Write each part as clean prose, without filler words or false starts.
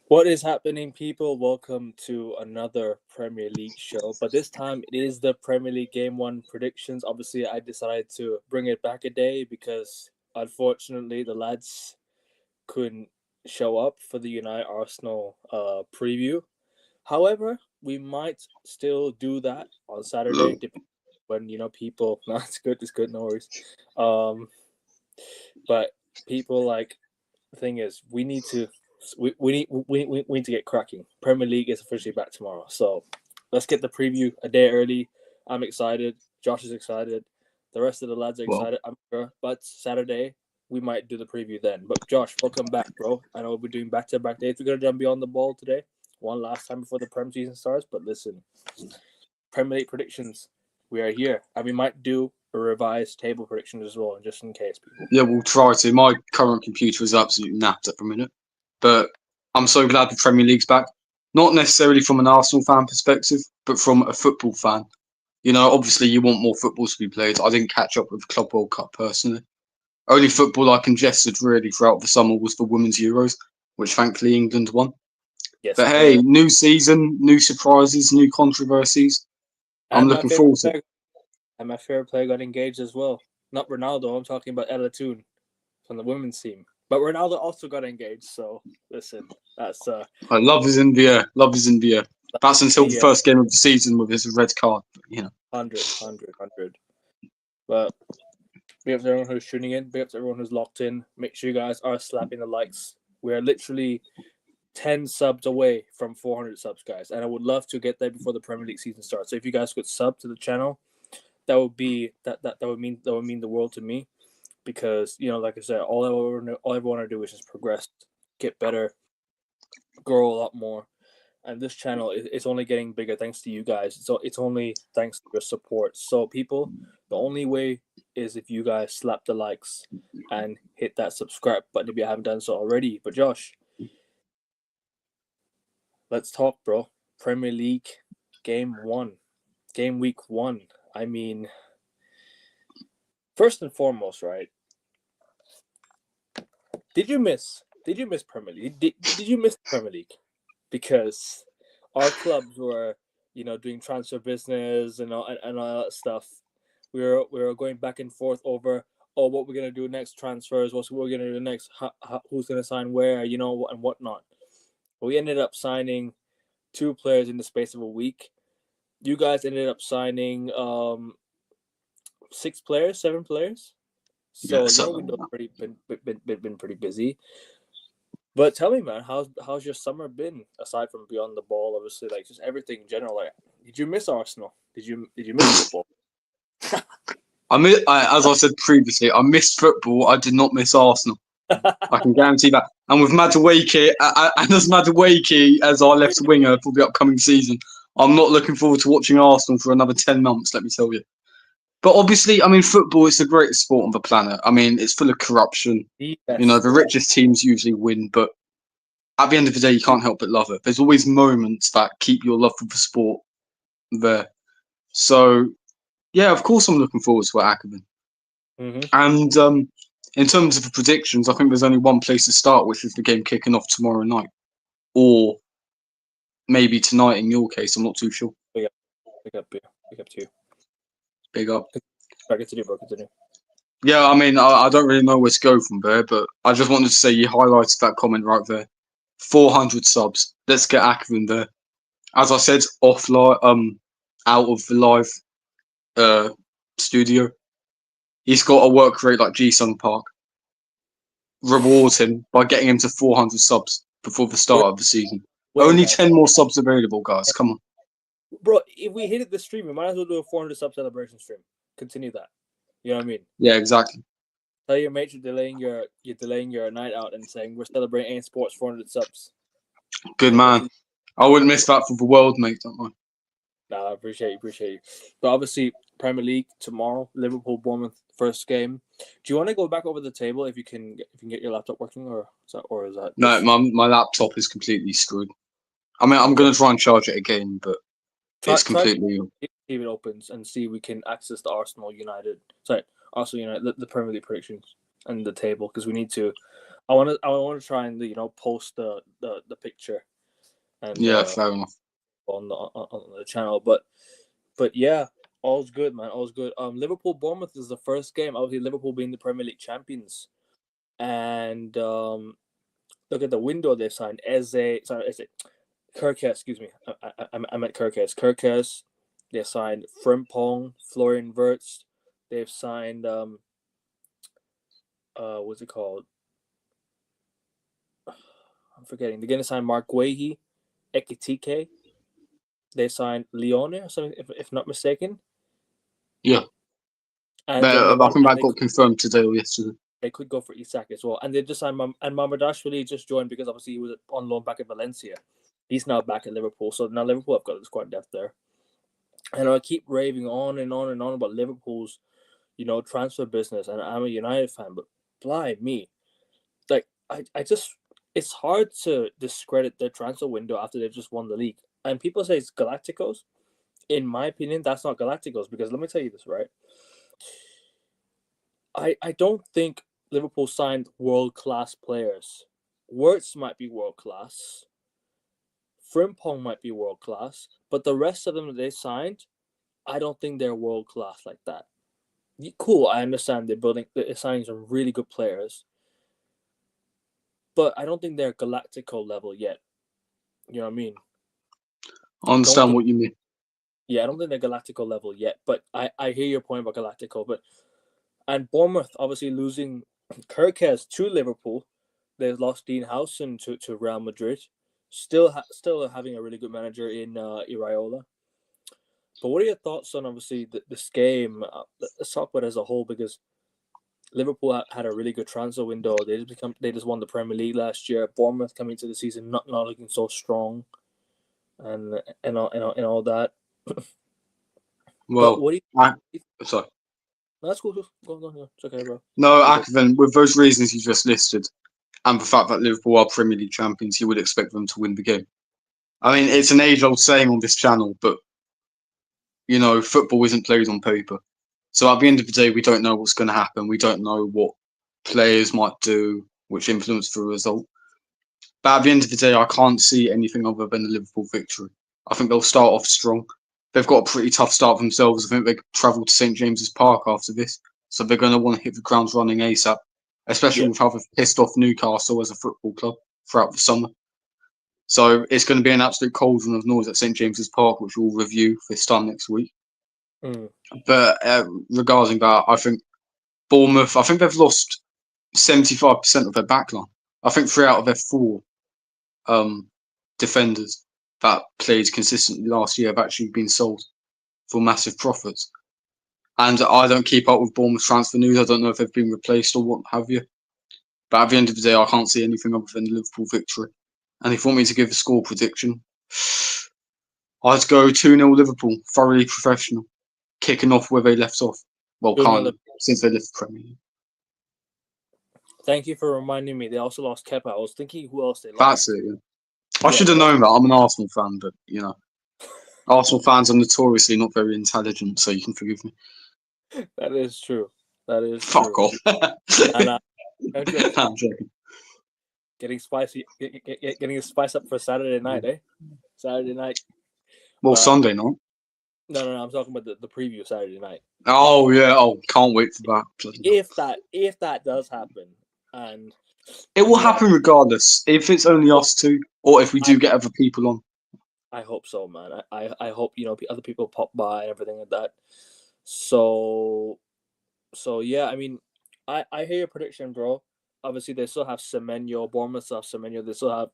What is happening, people? Welcome to another Premier League show. But this time it is the Premier League Game 1 predictions. Obviously, I decided to bring it back a day because unfortunately the lads couldn't show up for the United Arsenal preview. However, we might still do that on Saturday when people. No, it's good, no worries. But people the thing is, we need to get cracking. Premier League is officially back tomorrow, so let's get the preview a day early. I'm excited. Josh is excited. The rest of the lads are Well, excited, I'm sure. But Saturday we might do the preview then. But Josh, welcome back, bro. I know we're doing back-to-back days. We're gonna jump beyond the ball today, one last time before the Prem season starts. But listen, Premier League predictions. We are here, and we might do a revised table predictions as well, just in case, people. yeah, we'll try to. My current computer is absolutely napped at the minute, but I'm so glad the Premier League's back. Not necessarily from an Arsenal fan perspective, but from a football fan. You know, obviously you want more football to be played. I didn't catch up with Club World Cup personally. Only football I congested really throughout the summer was the Women's Euros, which thankfully England won. Yes, But hey, sir. new season, new surprises, new controversies. I'm And my looking favorite forward to it. player And my favorite player got engaged as well. Not Ronaldo. I'm talking about Ella Toon from the women's team. But Ronaldo also got engaged. So listen, that's Love is in the air. Love is in the air. That's until the the first game of the season with his red card. But, 100. But big up to everyone who's tuning in. Big up to everyone who's locked in. Make sure you guys are slapping the likes. We're literally 10 subs away from 400 subs, guys. And I would love to get there before the Premier League season starts. So if you guys could sub to the channel, that would be that would mean the world to me. Because like I said, all I want to do is just progress, get better, grow a lot more, and this channel is only getting bigger thanks to you guys. So it's only thanks to your support. So people, the only way is if you guys slap the likes and hit that subscribe button if you haven't done so already. But Josh, let's talk, bro. Premier League game week 1. I mean, first and foremost, right? Did you miss Premier League? Did you miss Premier League? Because our clubs were, doing transfer business and all that stuff. We were going back and forth over what we're gonna do next, transfers, what we're gonna do next, who's gonna sign where, and whatnot. But we ended up signing 2 players in the space of a week. You guys ended up signing 6 players, 7 players. yeah, So your so window's been pretty busy. But tell me, man, how's your summer been aside from beyond the ball? Obviously, like just everything in general. Like, did you miss Arsenal? Did you miss football? as I said previously, I missed football. I did not miss Arsenal. I can guarantee that. And with Madueke, and as Madueke as our left winger for the upcoming season, I'm not looking forward to watching Arsenal for another 10 months, let me tell you. But obviously, I mean, football is the greatest sport on the planet. I mean, it's full of corruption. The You best know, the sport. richest teams usually win, but at the end of the day, you can't help but love it. There's always moments that keep your love for the sport there. So, yeah, of course, I'm looking forward to it, Ackerman. Mm-hmm. And in terms of the predictions, I think there's only one place to start, which is the game kicking off tomorrow night, or maybe tonight in your case. I'm not too sure. Big up, big up to you. Big up. Sorry, continue, bro. Continue. Yeah, I mean, I don't really know where to go from there, but I just wanted to say you highlighted that comment right there. 400 subs. Let's get Ackerman there. As I said, out of the live uh, studio, he's got a work rate like Ji-Sung Park. Reward him by getting him to 400 subs before the Wait, start of the season. wait, Only guys, 10 more subs available, guys. Come on. bro. If we hit it this stream, we might as well do a 400 sub celebration stream. Continue that. You know what I mean? Yeah, exactly. Tell your mate you're delaying your night out and saying we're celebrating AIM Sports 400 subs. Good And man. I wouldn't miss that for the world, mate. Don't I? Nah, I appreciate you. But obviously, Premier League tomorrow, Liverpool, Bournemouth, first game. Do you want to go back over the table if you can get your laptop working, or is that No, just my laptop is completely screwed. I mean, I'm okay? gonna try and charge it again, but Try it's try to completely. see if it opens and see if we can access the Arsenal United, the Premier League predictions and the table because we need to. I want to try and post the picture and Yeah, fair enough. on the channel, but yeah, all's good, man. All's good. Liverpool Bournemouth is the first game. Obviously, Liverpool being the Premier League champions, and look at the window they've signed. Kirkes, excuse me. I meant Kirkes. Kirkes. They signed Frimpong, Florian Wirtz. They've signed what's it called? I'm forgetting. They're gonna sign Mark Guehi, Ekitike. They signed Leone or something, if not mistaken. Yeah, And then but I think that got confirmed today or yesterday. they could go for Isak as well. And they just signed and Mamadashvili just joined because obviously he was on loan back at Valencia. He's now back at Liverpool. So now Liverpool have got the squad depth there. And I keep raving on and on and on about Liverpool's, transfer business. And I'm a United fan, but blind me. Like, I just, it's hard to discredit their transfer window after they've just won the league. And people say it's Galacticos. In my opinion, that's not Galacticos because let me tell you this, right? I don't think Liverpool signed world-class players. Wirtz might be world-class. Frimpong might be world-class. But the rest of them that they signed, I don't think they're world-class like that. Cool, I understand they're signing some really good players. But I don't think they're Galactico level yet. You know what I mean? I understand what you mean. Yeah, I don't think they're Galactico level yet. But I hear your point about Galactico. And Bournemouth obviously losing Kirkes to Liverpool. They've lost Dean Howson to Real Madrid. Still having a really good manager in Iraola. But what are your thoughts on obviously this game? Let's talk about it as a whole because Liverpool had a really good transfer window. They just won the Premier League last year. Bournemouth coming into the season not looking so strong, and all that. Well, but what do you? Sorry. No, that's cool. Go on. It's okay, bro. No, Akvin, with those reasons you just listed, and the fact that Liverpool are Premier League champions, you would expect them to win the game. I mean, it's an age-old saying on this channel, but football isn't played on paper. So at the end of the day, we don't know what's going to happen. We don't know what players might do, which influence the result. But at the end of the day, I can't see anything other than a Liverpool victory. I think they'll start off strong. They've got a pretty tough start themselves. I think they travel to St James's Park after this, so they're going to want to hit the ground running ASAP, especially with how they've pissed off Newcastle as a football club throughout the summer. So it's going to be an absolute cauldron of noise at St James's Park, which we'll review this time next week. But regarding that, I think Bournemouth, I think they've lost 75% of their backline. I think 3 out of their 4 defenders that played consistently last year have actually been sold for massive profits. And I don't keep up with Bournemouth transfer news. I don't know if they've been replaced or what have you. But at the end of the day, I can't see anything other than the Liverpool victory. And if you want me to give a score prediction, I'd go 2-0 Liverpool, thoroughly professional, kicking off where they left off. Well, kind of, since they left the Premier League. Thank you for reminding me. They also lost Kepa. I was thinking who else they lost. That's it, yeah. I should have known that. I'm an Arsenal fan, but, Arsenal fans are notoriously not very intelligent, so you can forgive me. That is true. Fuck off. And, I'm joking. Getting spicy, getting a spice up for Saturday night, eh? Saturday night. Well, Sunday night. No. I'm talking about the preview Saturday night. Oh yeah. Oh, can't wait for that. If that does happen, and it will happen regardless. If it's only us two, or if we do get other people on. I hope so, man. I hope other people pop by and everything like that. So yeah. I mean, I hear your prediction, bro. Obviously, they still have Semenyo, Bournemouth still have Semenyo. They still have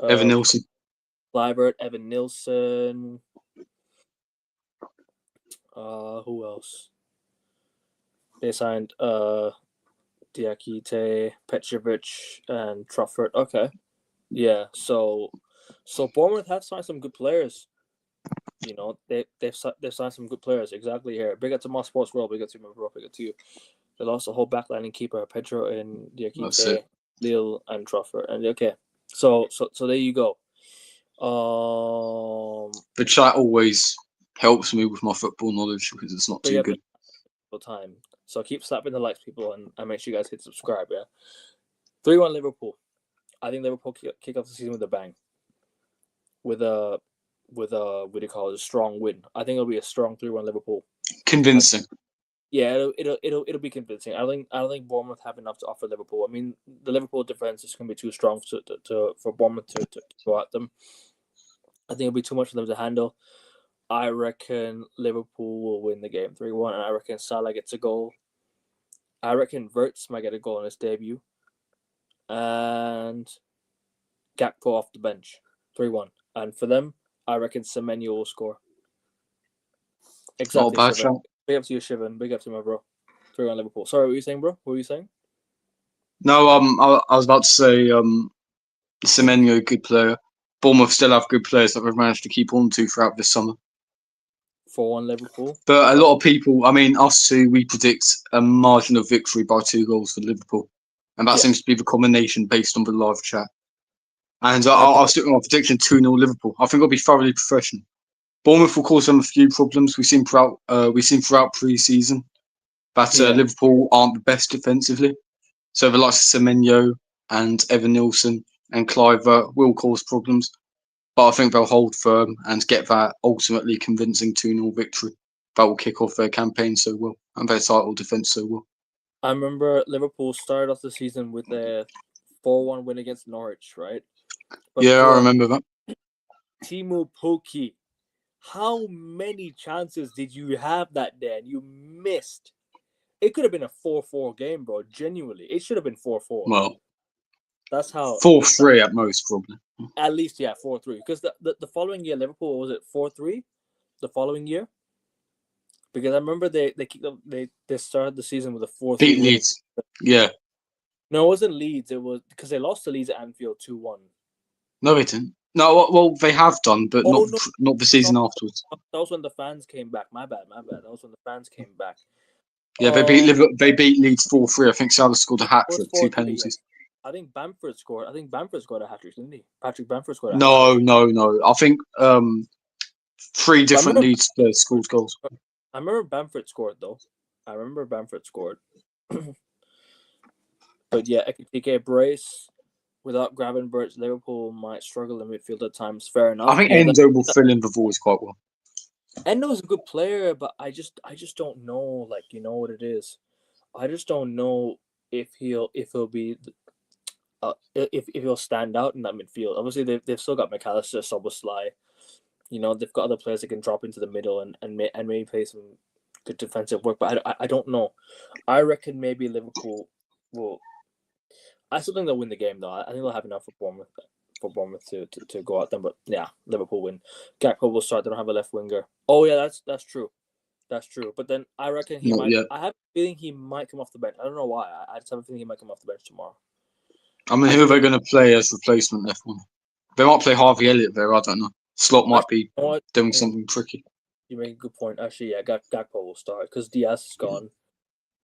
Evan Nilsson, Clivert, Evan Nilsson. Who else? They signed Diakite, Petrovic, and Trafford. Okay, yeah. So Bournemouth have signed some good players. They've signed some good players. Exactly here. Big up to my sports world. Big up to my bro. Big up to you. They lost the whole backline and keeper Pedro and Diakite, Lille and Trafford. And okay, so there you go. The chat always helps me with my football knowledge because it's not too good. Time. So keep slapping the likes, people, and make sure you guys hit subscribe. Yeah, 3-1 Liverpool. I think Liverpool kick off the season with a bang. With a what do you call it? A strong win. I think it'll be a strong 3-1 Liverpool. Convincing. Yeah, it'll be convincing. I don't think Bournemouth have enough to offer Liverpool. I mean, the Liverpool defense is going to be too strong for Bournemouth to go at them. I think it'll be too much for them to handle. I reckon Liverpool will win the game 3-1, and I reckon Salah gets a goal. I reckon Wirtz might get a goal in his debut, and Gakpo off the bench 3-1. And for them, I reckon Semenyo will score. Exactly, Not a bad Shivan. shot. Big up to you, Shivan. Big up to my bro. 3-1 Liverpool. Sorry, what were you saying, bro? What were you saying? No, I was about to say, Semenyo, good player. Bournemouth still have good players that we've managed to keep on to throughout this summer. 4-1 Liverpool. But a lot of people, I mean, us two, we predict a margin of victory by 2 goals for Liverpool. And that seems to be the combination based on the live chat. And I'll stick with my prediction 2-0 Liverpool. I think it'll be thoroughly professional. Bournemouth will cause them a few problems. We've seen throughout pre-season that Liverpool aren't the best defensively. So the likes of Semenyo and Evan Nilsson and Clive will cause problems. But I think they'll hold firm and get that ultimately convincing 2-0 victory. That will kick off their campaign so well and their title defence so well. I remember Liverpool started off the season with a 4-1 win against Norwich, right? But Yeah, I remember that. Timu Pukki, how many chances did you have that day and you missed? It could have been a 4-4 game, bro. Genuinely. It should have been 4-4. Well, that's how 4-3 at most, probably. At least, yeah, 4-3. Because the following year, Liverpool, was it 4-3? The following year? Because I remember they started the season with a 4-3 Beat win. Leeds. Yeah. No, it wasn't Leeds. It was because they lost to Leeds at Anfield 2-1. No, they didn't. No, well, they have done, but not the season afterwards. That was when the fans came back. My bad. That was when the fans came back. Yeah, they beat Leeds 4-3. I think Salah scored a hat trick, 2 penalties. I think Bamford scored. a hat trick, didn't he? Patrick Bamford scored a hat trick. No. I think 3 different Leeds players scored goals. I remember Bamford scored, though. But yeah, Ekitike brace. Without Gravenberch, Liverpool might struggle in midfield at times. Fair enough. I think Endo will fill in the voids quite well. Endo's a good player, but I just don't know. Like, you know what it is. I just don't know if he'll be if he'll stand out in that midfield. Obviously, they've still got McAllister, Szoboszlai. You know, they've got other players that can drop into the middle and maybe play some good defensive work. But I don't know. I reckon maybe Liverpool will. I still think they'll win the game, though. I think they'll have enough for Bournemouth to go at them. But yeah, Liverpool win. Gakpo will start. They don't have a left winger. Oh yeah, that's true. That's true. But then I reckon he might. I have a feeling he might come off the bench. I don't know why. I just have a feeling he might come off the bench tomorrow. I mean, who are they going to play as replacement left one? They might play Harvey Elliott there. I don't know. Slot might be doing something tricky. You make a good point. Actually, yeah, Gakpo will start because Diaz is gone.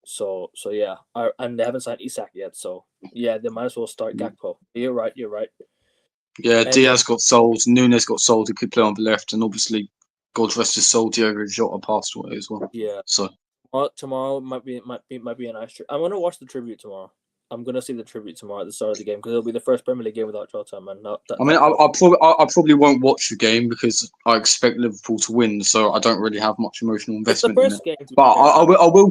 So yeah, and they haven't signed Isak yet. So yeah, they might as well start Gakpo. You're right. Yeah, Diaz got sold. Nunes got sold. He could play on the left, and obviously, God rest his soul, Diogo Jota passed away as well. Yeah. So tomorrow might be a nice trip. I'm gonna watch the tribute tomorrow. I'm gonna see the tribute tomorrow at the start of the game because it'll be the first Premier League game without Jota, man. I probably won't watch the game because I expect Liverpool to win, so I don't really have much emotional investment in it. But I will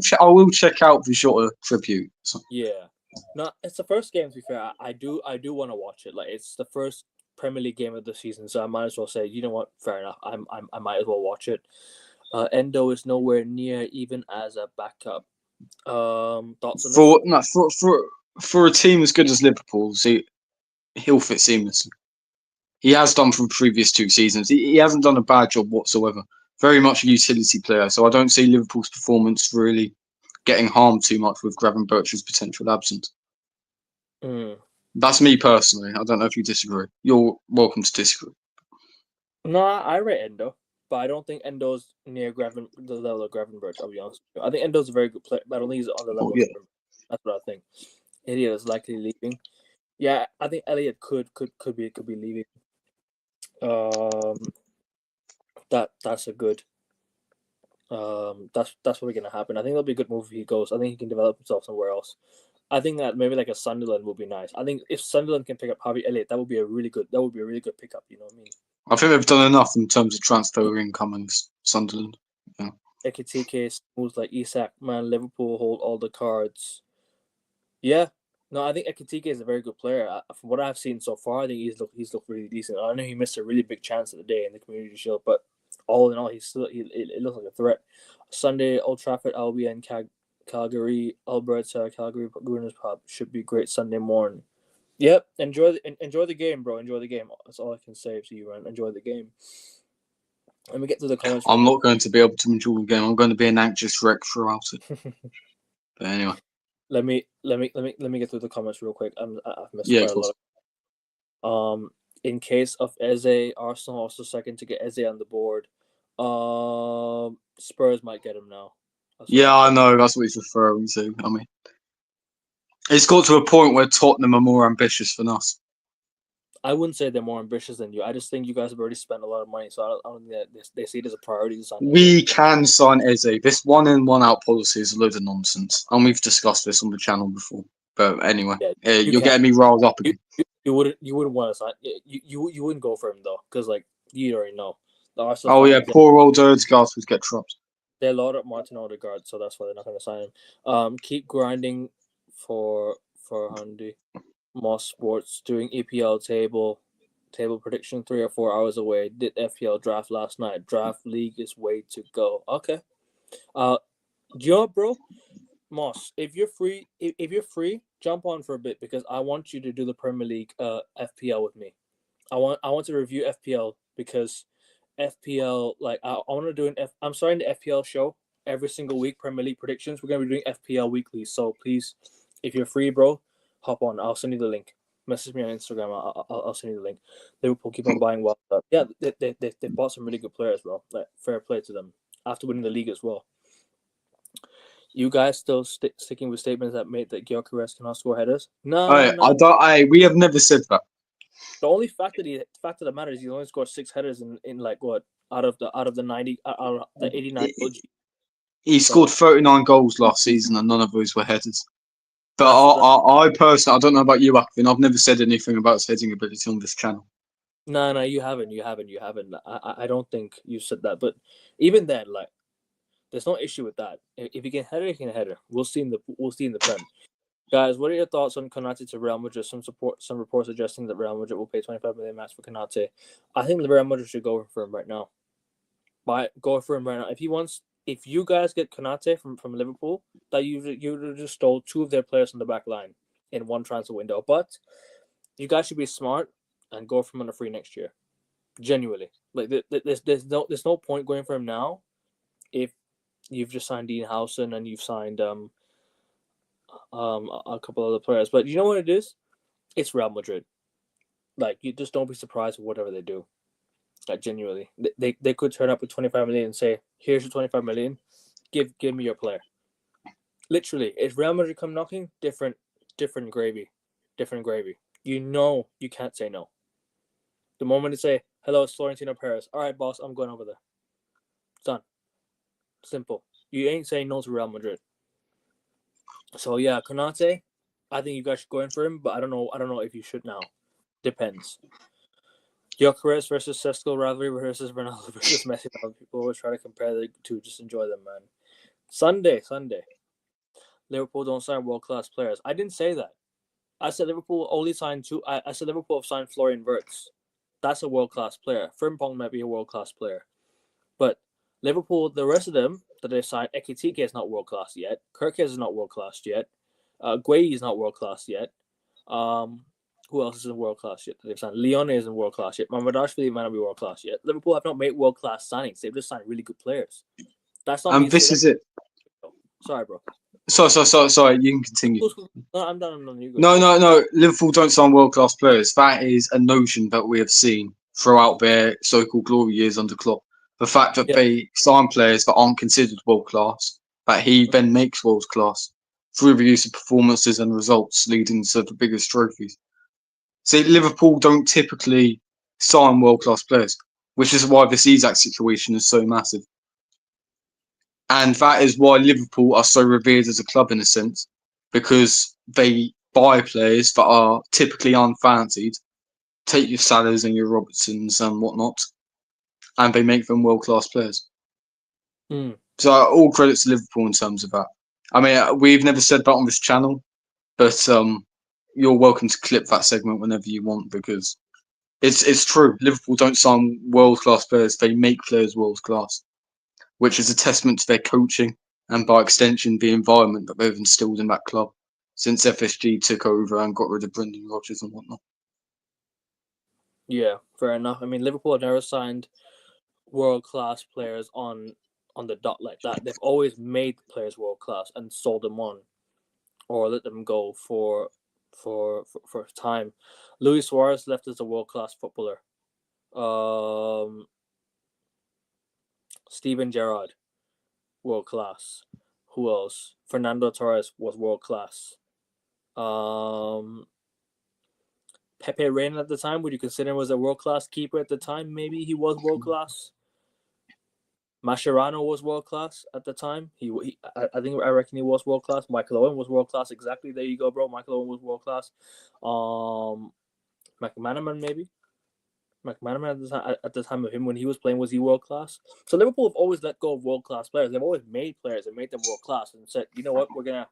check out the Jota tribute. So. Yeah, no, it's the first game. To be fair, I do want to watch it. Like, it's the first Premier League game of the season, so I might as well say, you know what, fair enough. I might as well watch it. Endo is nowhere near even as a backup. Thoughts on this? For a team as good as Liverpool, see, he'll fit seamlessly. He has done for the previous 2 seasons. He hasn't done a bad job whatsoever. Very much a utility player, so I don't see Liverpool's performance really getting harmed too much with Gravenberch's potential absence. That's me personally. I don't know if you disagree. You're welcome to disagree. No, I rate Endo, but I don't think Endo's near the level of Gravenberch. I'll be honest. I think Endo's a very good player, but I don't think he's on the level. Of That's what I think. Elliott is likely leaving. Yeah, I think Elliott could be leaving. That's a good That's what's gonna happen. I think it'll be a good move if he goes. I think he can develop himself somewhere else. I think that maybe like a Sunderland would be nice. I think if Sunderland can pick up Harvey Elliott, that would be a really good pickup. You know what I mean? I think they've done enough in terms of transfer income in Sunderland. Yeah. Ekitike, moves like Isak, man, Liverpool hold all the cards. Yeah, no, I think Ekitike is a very good player. From what I've seen so far, I think he's looked really decent. I know he missed a really big chance of the day in the Community Shield, but all in all, it looks like a threat. Sunday, Old Trafford, Albion, Calgary, Alberta, Calgary, Gooners Pub should be great Sunday morning. Yep, enjoy the game, bro. Enjoy the game. That's all I can say to you, man. Enjoy the game. Let me get to the comments. I'm not going to be able to enjoy the game. I'm going to be an anxious wreck throughout it. But anyway, let me get through the comments real quick. I've missed yeah, quite a lot. In case of Eze, Arsenal also second to get Eze on the board. Spurs might get him now. Yeah, I know. That's what he's referring to. I mean, it's got to a point where Tottenham are more ambitious than us. I wouldn't say they're more ambitious than you. I just think you guys have already spent a lot of money, so I don't think that they see it as a priority to sign. We can sign Eze. This one in, one out policy is a load of nonsense, and we've discussed this on the channel before. But anyway, you're getting me riled up again. You wouldn't want to sign. You wouldn't go for him though, because like you already know. Oh yeah, poor old Odegaard would get dropped. They load up Martin Odegaard, so that's why they're not going to sign him. Keep grinding for Handy. Moss Sports doing EPL table prediction 3 or 4 hours away. Did FPL draft last night. Draft league is way to go. Okay. You know what, bro? Moss, if you're free, jump on for a bit because I want you to do the Premier League FPL with me. I want to review FPL because FPL, like I want to do I'm starting the FPL show every single week. Premier League predictions. We're gonna be doing FPL weekly. So please, if you're free, bro, hop on. I'll send you the link. Message me on Instagram. I'll send you the link. Liverpool keep on buying well. Yeah, they bought some really good players, bro. Like fair play to them after winning the league as well. You guys still sticking with statements that made that Gyökeres cannot score headers? No, I don't. We have never said that. The only fact of the matter is he only scored 6 headers in like what out of the 90 the 89 goals. He scored 39 goals last season, and none of those were headers. But I personally, I don't know about you, Akvin. I've never said anything about his heading ability on this channel. No, you haven't. I don't think you said that. But even then, like, there's no issue with that. If he can header, he can header. We'll see in the Prem. Guys, what are your thoughts on Konate to Real Madrid? Some reports suggesting that Real Madrid will pay 25 million max for Konate. I think the Real Madrid should go for him right now. Go for him right now. If you guys get Konate from Liverpool, that you just stole 2 of their players from the back line in one transfer window. But you guys should be smart and go for him on a free next year. Genuinely, like there's no point going for him now if you've just signed Dean Howson and you've signed a couple other players. But you know what it is? It's Real Madrid. Like, you just don't be surprised with whatever they do. Like, genuinely, they could turn up with 25 million and say, "Here's your 25 million. Give me your player." Literally, if Real Madrid come knocking, different gravy. You know you can't say no. The moment they say, "Hello, it's Florentino Perez." All right, boss, I'm going over there. It's done. Simple. You ain't saying no to Real Madrid. So yeah, Konate, I think you guys should go in for him, but I don't know if you should now. Depends. Gyökeres versus Sesko rivalry versus Ronaldo versus Messi. People always try to compare the two. Just enjoy them, man. Sunday. Liverpool don't sign world-class players. I didn't say that. I said Liverpool only signed 2. I said Liverpool have signed Florian Wirtz. That's a world-class player. Frimpong might be a world-class player. But Liverpool, the rest of them that they signed, Ekitike is not world-class yet. Kirkes is not world-class yet. Gueye is not world-class yet. Who else isn't world-class yet that they've signed? Leone isn't world-class yet. Mamardashvili might not be world-class yet. Liverpool have not made world-class signings. They've just signed really good players. That's not. This is it. Sorry, bro. Sorry. You can continue. No, I'm done. No. Liverpool don't sign world-class players. That is a notion that we have seen throughout their so-called glory years under Klopp. The fact that they sign players that aren't considered world-class, that he then makes world-class through the use of performances and results leading to the biggest trophies. See, Liverpool don't typically sign world-class players, which is why this Isak situation is so massive. And that is why Liverpool are so revered as a club in a sense, because they buy players that are typically unfancied, take your Salahs and your Robertsons and whatnot, and they make them world-class players. Mm. So all credits to Liverpool in terms of that. I mean, we've never said that on this channel, but you're welcome to clip that segment whenever you want because it's true. Liverpool don't sign world-class players; they make players world-class, which is a testament to their coaching and, by extension, the environment that they've instilled in that club since FSG took over and got rid of Brendan Rodgers and whatnot. Yeah, fair enough. I mean, Liverpool have never signed world-class players on the dot like that. They've always made players world-class and sold them on or let them go for time. Luis Suarez left as a world-class footballer. Steven Gerrard, world-class. Who else? Fernando Torres was world-class. Pepe Reina at the time, would you consider him was a world-class keeper at the time? Maybe he was world-class. Mascherano was world-class at the time. I reckon he was world-class. Michael Owen was world-class. Exactly. There you go, bro. Michael Owen was world-class. McManaman, maybe. McManaman at the time of him when he was playing, was he world-class? So Liverpool have always let go of world-class players. They've always made players and made them world-class and said, you know what, we're gonna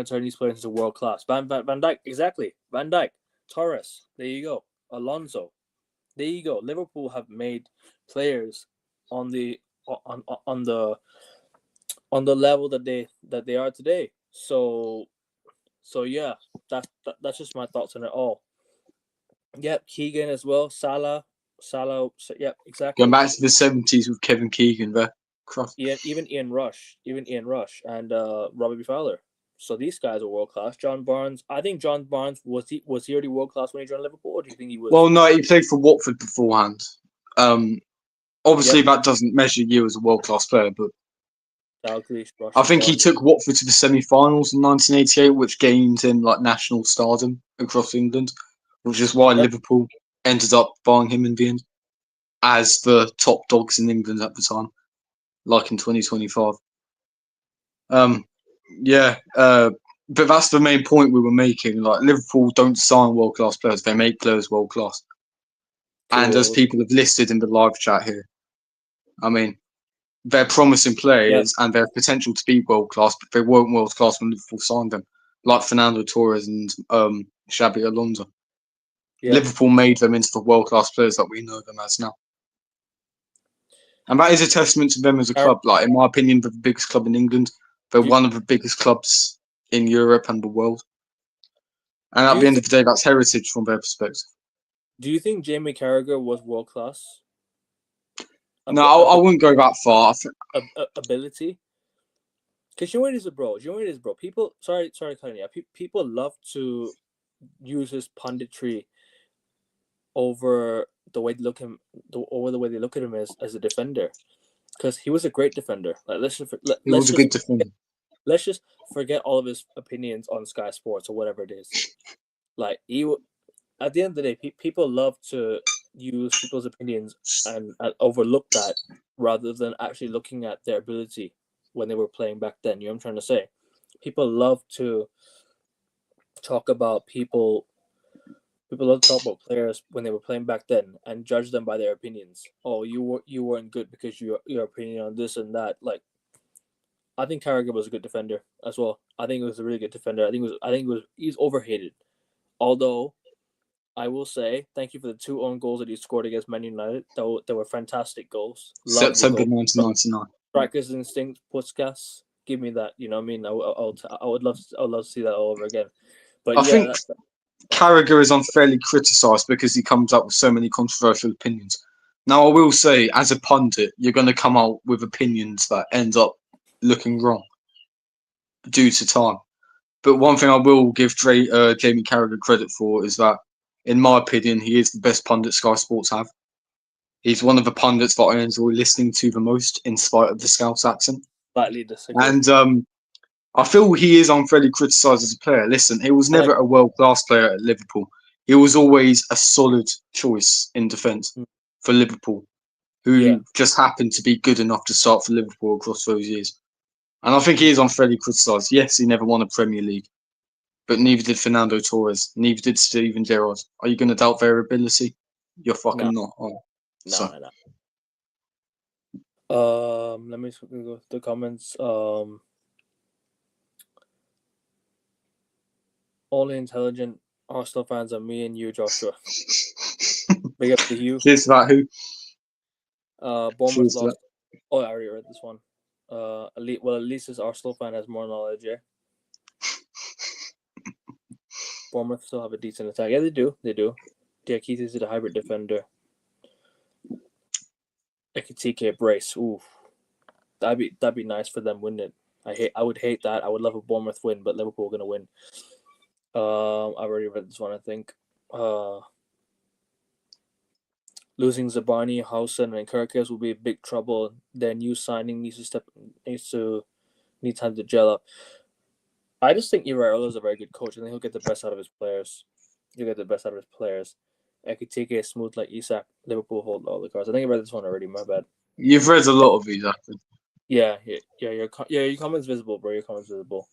turn these players into world class. Van Dijk, exactly. Van Dijk, Torres. There you go. Alonso. There you go. Liverpool have made players on the level that they are today. So yeah, that's just my thoughts on it all. Yep, Keegan as well. Salah. Yep, exactly. Going back to the 70s with Kevin Keegan there. Even Ian Rush, and Robbie Fowler. So these guys are world class. John Barnes, I think John Barnes was he already world class when he joined Liverpool, or do you think he was? Well, no, he played for Watford beforehand. Obviously that doesn't measure you as a world class player, but Dalglish, Rush, I think he Barnes. took Watford to the semi-finals in 1988, which gained him like national stardom across England, which is why Liverpool ended up buying him in the end as the top dogs in England at the time, like in 2025. But that's the main point we were making. Like Liverpool don't sign world-class players; they make players world-class. Cool. And as people have listed in the live chat here, I mean, they're promising players and they have potential to be world-class, but they weren't world-class when Liverpool signed them, like Fernando Torres and Xabi Alonso. Liverpool made them into the world-class players that we know them as now. And that is a testament to them as a club. Like, in my opinion, they're the biggest club in England. They're one of the biggest clubs in Europe and the world. And at the end of the day, that's heritage from their perspective. Do you think Jamie Carragher was world class? No, I wouldn't go that far. Ability, because you know what it is, bro. People, sorry, cutting you. People love to use his punditry over the way they look at him as a defender, because he was a great defender. Like he was a good defender. Let's just forget all of his opinions on Sky Sports or whatever it is. Like at the end of the day, people love to use people's opinions and overlook that rather than actually looking at their ability when they were playing back then. You know what I'm trying to say? People love to talk about people love to talk about players when they were playing back then and judge them by their opinions. Oh, you weren't good because your opinion on this and that. Like, I think Carragher was a good defender as well. I think he was a really good defender. He's overhated. Although I will say thank you for the 2 own goals that he scored against Man United. They were fantastic goals. September 1999. Strikers instinct, Puskas. Give me that. You know what I mean? I would love to see that all over again. But I think Carragher is unfairly criticised because he comes up with so many controversial opinions. Now, I will say, as a pundit, you're going to come out with opinions that end up looking wrong due to time. But one thing I will give Jamie Carragher credit for is that, in my opinion, he is the best pundit Sky Sports have. He's one of the pundits that I enjoy listening to the most, in spite of the Scouse accent. Slightly disagree. And I feel he is unfairly criticised as a player. Listen, he was never a world-class player at Liverpool. He was always a solid choice in defence for Liverpool. who just happened to be good enough to start for Liverpool across those years. And I think he is unfairly criticised. Yes, he never won a Premier League, but neither did Fernando Torres, neither did Steven Gerrard. Are you going to doubt their ability? You're fucking not. Oh. No. Let me quickly go through the comments. Only intelligent Arsenal fans are me and you, Joshua. Big up to you. Cheers to that, who? Bournemouth lost. Oh, I already read this one. At least this Arsenal fan has more knowledge, yeah. Bournemouth still have a decent attack. Yeah, they do. Diakite is a hybrid defender. Ekitike brace. Ooh, that'd be nice for them, wouldn't it? I would hate that. I would love a Bournemouth win, but Liverpool are gonna win. I've already read this one, I think. Losing Zabani, Hausen, and Kirkes will be big trouble. Their new signing needs time to gel up. I just think Iraola is a very good coach. I think he'll get the best out of his players. Ekitike is smooth like Isak. Liverpool hold all the cards. I think I read this one already. My bad. You've read a lot of these, actually. Yeah. Your comment's visible, bro. Your comment's visible.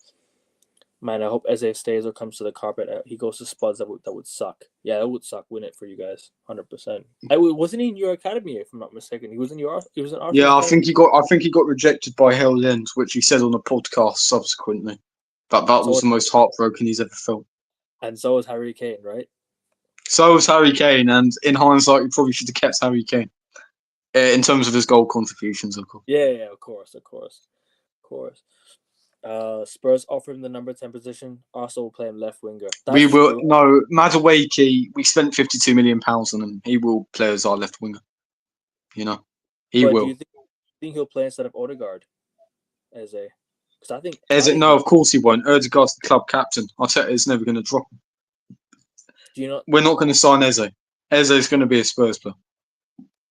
Man, I hope Eze stays or comes to the carpet. He goes to Spuds. That would suck. Yeah, that would suck. Win it for you guys, 100%. Wasn't he in your academy? If I'm not mistaken, he was in Arsenal. Yeah, I think he got rejected by Hell Lens, which he said on a podcast subsequently. That was the most heartbroken he's ever felt. And so was Harry Kane, right? So was Harry Kane, and in hindsight, you probably should have kept Harry Kane in terms of his goal contributions, of course. Yeah, of course. Spurs offer him the number 10 position. Arsenal will play him left winger. We will. No, Madueke, we spent £52 million on him. He will play as our left winger. You know, he will. Do you think he'll play instead of Odegaard? Because I think. No, of course he won't. Odegaard's the club captain. I'll tell you, it's never going to drop him. We're not going to sign Eze. Eze's going to be a Spurs player.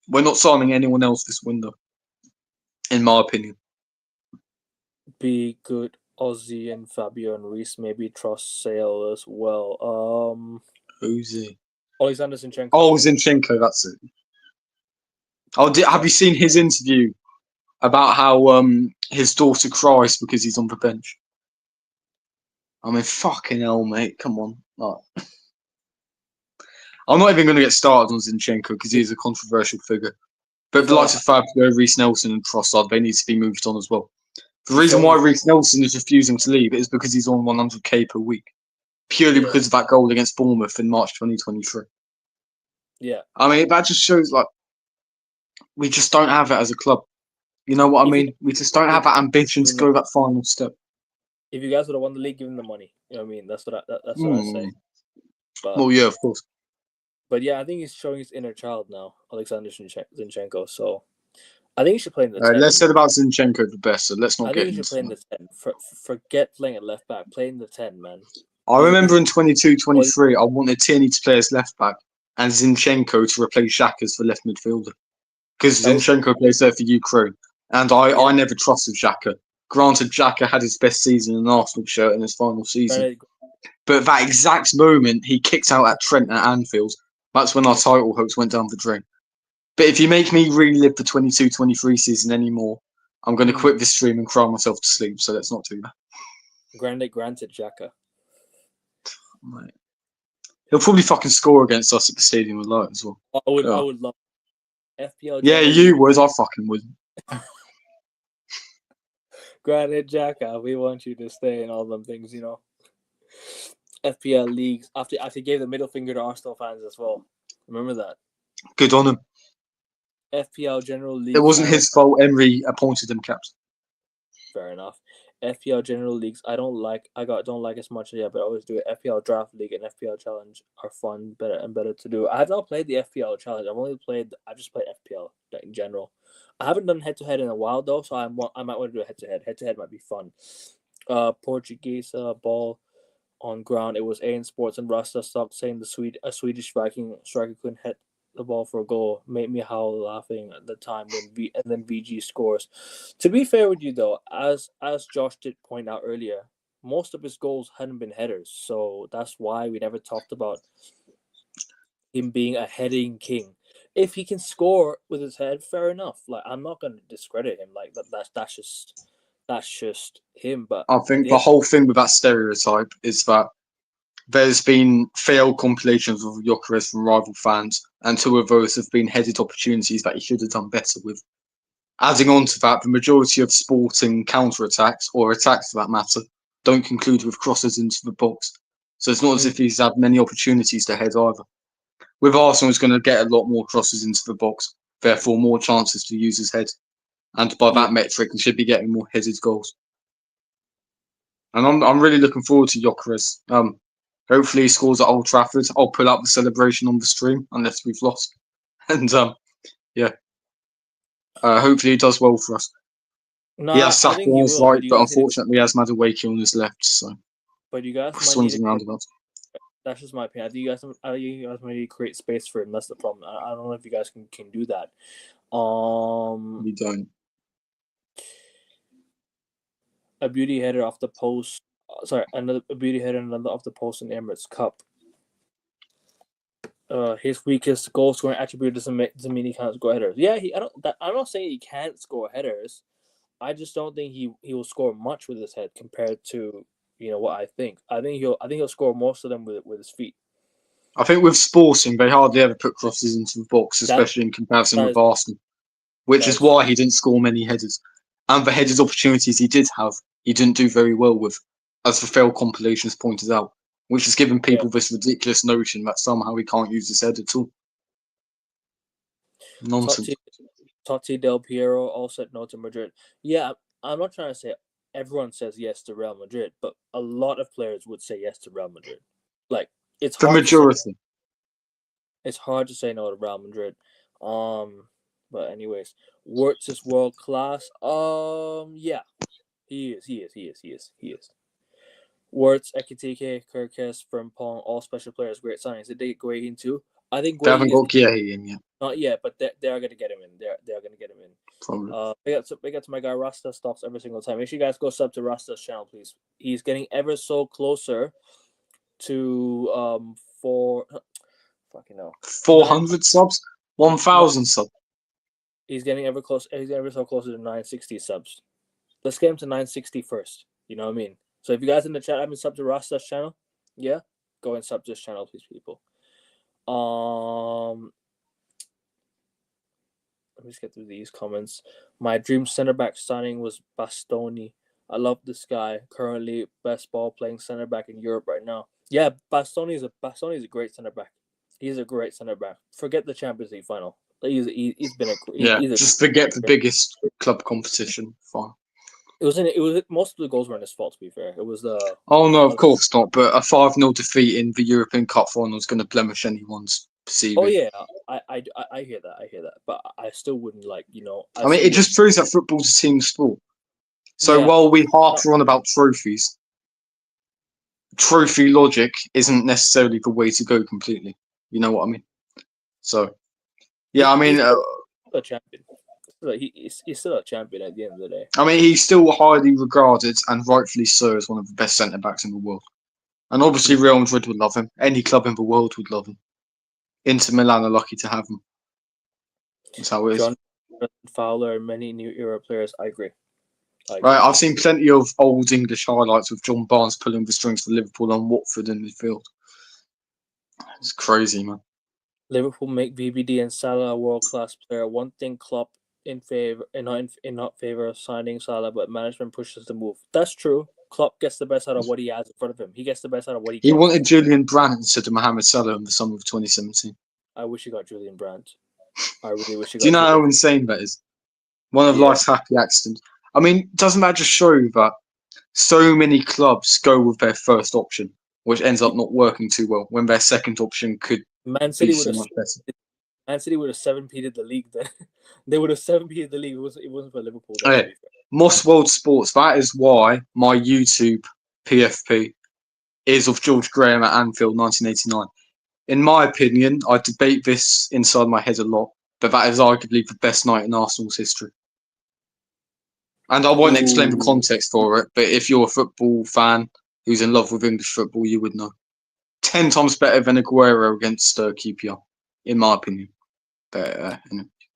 We're not signing anyone else this window, in my opinion. Be good. Ozzy and Fabio and Reese maybe trust Sale as well. Who's he? Alexander Zinchenko. Oh, Zinchenko, that's it. Have you seen his interview about how his daughter cries because he's on the bench? I mean, fucking hell, mate. Come on. Right. I'm not even going to get started on Zinchenko because he is a controversial figure. But the likes of Fabio, Reece Nelson, and Trossard, they need to be moved on as well. The reason why Reece Nelson is refusing to leave is because he's on 100k per week, purely because of that goal against Bournemouth in March 2023. Yeah. I mean, that just shows, like, we just don't have it as a club. You know what I mean? We just don't have that ambition to go that final step. If you guys would have won the league, give them the money. You know what I mean? That's what I say. But, well, yeah, of course. But yeah, I think he's showing his inner child now, Alexander Zinchenko. So I think he should play in the 10. Let's say about Zinchenko the best, so let's not get into he should play in the 10. Forget playing at left back. Play in the 10, man. I remember in 22-23, I wanted Tierney to play as left back and Zinchenko to replace Xhaka as the left midfielder. Because Zinchenko plays there for Ukraine. And I never trusted Xhaka. Granted, Xhaka had his best season in an Arsenal shirt in his final season. But that exact moment, he kicked out at Trent at Anfield. That's when our title hopes went down the drain. But if you make me relive the 22-23 season anymore, I'm going to quit this stream and cry myself to sleep. So let's not do that. Granted, Xhaka. Right. He'll probably fucking score against us at the Stadium of Light as well. I would love FPL. Yeah, you would. I fucking would. Granted, Xhaka, we want you to stay and all them things, you know. FPL leagues after he gave the middle finger to Arsenal fans as well. Remember that. Good on him. FPL General League. It wasn't his fault. Emery appointed him captain. Fair enough. FPL General Leagues don't like as much yet, but I always do it. FPL Draft League and FPL Challenge are fun, better to do. I have not played the FPL Challenge. I've just played FPL in general. I haven't done head to head in a while though, so I might want to do a head to head. Head to head might be fun. Portuguese ball on ground. It was AN Sports and Rasta stopped saying a Swedish Viking striker couldn't hit the ball for a goal. Made me howl laughing at the time and then VG scores. To be fair with you though, as Josh did point out earlier, most of his goals hadn't been headers, so that's why we never talked about him being a heading king. if he can score with his head, fair enough. Like, I'm not going to discredit him. Like that's just him. But I at think the the end, whole thing with that stereotype is that there's been failed compilations of Gyökeres from rival fans, and two of those have been headed opportunities that he should have done better with. Adding on to that, the majority of sporting counter-attacks, or attacks for that matter, don't conclude with crosses into the box. So it's not as if he's had many opportunities to head either. With Arsenal, he's going to get a lot more crosses into the box, therefore more chances to use his head. And by Yeah. that metric, he should be getting more headed goals. And I'm really looking forward to Gyökeres. Hopefully he scores at Old Trafford. I'll pull up the celebration on the stream unless we've lost. And hopefully he does well for us. He No, has I think Saka he on his will. right, But you but guys need to. unfortunately he has Madueke on his left. So But you guys might need swings to. and roundabouts. That's just my opinion. I think you guys might need to create space for him. That's the problem. I don't know if you guys can do that. We don't. A beauty header off the post. Sorry, a beauty header and another off the post in the Emirates Cup. His weakest goal scoring attribute doesn't mean he can't score headers. Yeah, I'm not saying he can't score headers. I just don't think he will score much with his head compared to what I think. I think he'll score most of them with his feet. I think with Sporting, they hardly ever put crosses into the box, That especially in comparison that with is Arsenal, which that is is why he didn't score many headers. And the headed opportunities he did have, he didn't do very well with, as the failed compilations pointed out, which has given yeah. people this ridiculous notion that somehow he can't use his head at all. Nonsense. Totti, Del Piero all said no to Madrid. Yeah, I'm not trying to say everyone says yes to Real Madrid, but a lot of players would say yes to Real Madrid. Like, it's The hard to say. majority. It's hard to say no to Real Madrid. But anyways, Wirtz is world class. Yeah, he is. Wirtz, Ekitike, Kirkes, Frimpong, all special players, great signings. Did they get Guahin too? I think They haven't Guahin is got Guehi in yet, not yet, but they are gonna get him in. They're gonna get him in. probably. Big up to my guy Rasta Stocks every single time. Make sure you guys go sub to Rasta's channel, please. He's getting ever so closer to for fucking no 400 subs? 1,000 subs? He's getting ever close. He's ever so closer to 960 subs. Let's get him to 960 first. You know what I mean? So if you guys in the chat haven't subbed to Rasta's channel, yeah, go and sub to this channel, please, people. Let me just get through these comments. My dream center back signing was Bastoni. I love this guy. Currently, best ball playing center back in Europe right now. Yeah, Bastoni is a great center back. He's a great center back. Forget the Champions League final. He's been Yeah, just forget the biggest club competition. Fine. It was most of the goals were in his fault. To be fair, it was the. Oh no, of course not. But a 5-0 defeat in the European Cup final is going to blemish anyone's CV. Oh yeah, I hear that, but I still wouldn't I mean, it just proves that football's a team sport. So Yeah. while we harp on about trophies, trophy logic isn't necessarily the way to go completely. You know what I mean? So, yeah, I mean, he's a champion. He's still a champion at the end of the day. I mean, he's still highly regarded and rightfully so as one of the best centre backs in the world. And obviously, Real Madrid would love him. Any club in the world would love him. Inter Milan are lucky to have him. That's how it is. John Fowler and many new era players. I agree. Right, I've seen plenty of old English highlights with John Barnes pulling the strings for Liverpool and Watford in midfield. It's crazy, man. Liverpool make VBD and Salah a world class player. One thing Klopp in not favor of signing Salah, but management pushes the move. That's true. Klopp gets the best out of what he has in front of him. He gets the best out of what he He gets. wanted Julian Brandt instead of Mohamed Salah in the summer of 2017. I wish he got Julian Brandt. I really wish he got. Do you know how insane that is? One of life's happy accidents. I mean, doesn't that just show that so many clubs go with their first option, which ends up not working too well when their second option could Man City be so much better. Man City would have 7-peated the league then. They would have 7-peated the league. It wasn't for Liverpool. Okay. Moss World Sports, that is why my YouTube PFP is of George Graham at Anfield 1989. In my opinion, I debate this inside my head a lot, but that is arguably the best night in Arsenal's history. And I won't explain the context for it, but if you're a football fan who's in love with English football, you would know. 10 times better than Aguero against QPR, in my opinion. But,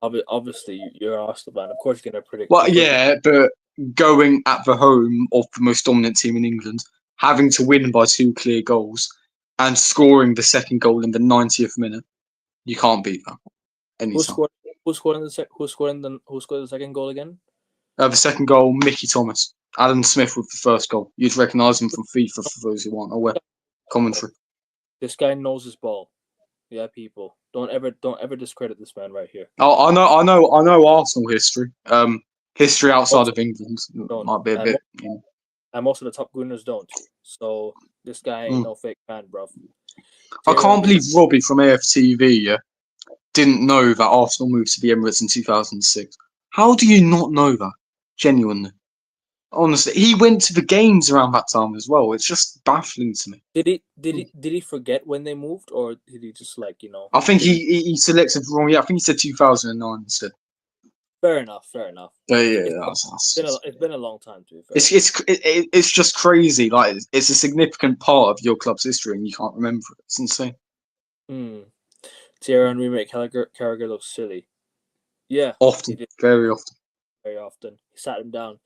Obviously, you're Arsenal fan. Of course, you're gonna predict. well, yeah, but going at the home of the most dominant team in England, having to win by 2 clear goals, and scoring the second goal in the 90th minute, you can't beat that. Who Anytime. scored? Who scored the second goal again? The second goal, Mickey Thomas. Alan Smith with the first goal. You'd recognise him from FIFA for those who aren't aware. Commentary. This guy knows his ball. Yeah, people, don't ever discredit this man right here. Oh, I know Arsenal history. History outside of England might be a bit. And most of the top winners don't. So this guy ain't no fake fan, bro. I can't believe Robbie from AFTV didn't know that Arsenal moved to the Emirates in 2006. How do you not know that? Genuinely. Honestly, he went to the games around that time as well. It's just baffling to me. Did he forget when they moved, or did he just I think he selected wrong. Yeah, I think he said 2009 instead. Fair enough. But yeah, it's been a long time to be fair. It's just crazy. Like it's a significant part of your club's history, and you can't remember it. It's insane. Thierry Henry made Carragher look silly. Yeah, often, very often. Very often, he sat him down.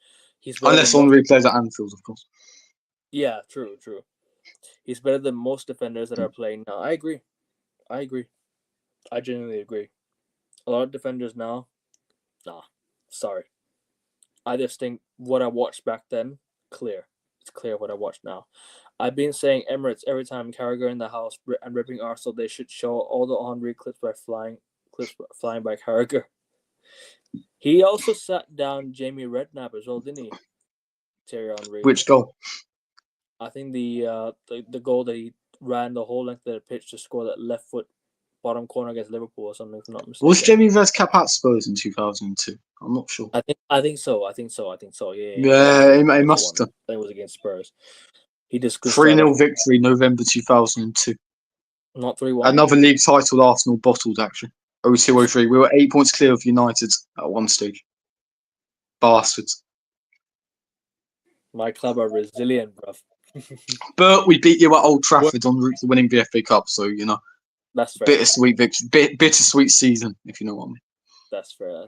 Unless Henry plays at Anfield, of course. Yeah, true. He's better than most defenders that are playing now. I agree. I genuinely agree. A lot of defenders now, nah, sorry. I just think what I watched back then, clear. It's clear what I watched now. I've been saying Emirates every time Carragher in the house and ripping Arsenal, they should show all the Henry clips flying by Carragher. He also sat down Jamie Redknapp as well, didn't he? Thierry Henry. Which goal? I think the goal that he ran the whole length of the pitch to score that left foot bottom corner against Liverpool or something, if I'm not mistaken. Was Jamie Redknapp at Spurs in 2002? I'm not sure. I think so. Yeah. Yeah, he must have. I think it was against Spurs. He just 3-0 victory, November 2002. Not 3-1. Another league title Arsenal bottled, actually. 02-03. We were 8 points clear of United at one stage. Bastards. My club are resilient, bruv. But we beat you at Old Trafford en route to winning the FA Cup, so, That's fair. Bittersweet victory. Bittersweet season, if you know what I mean. That's fair.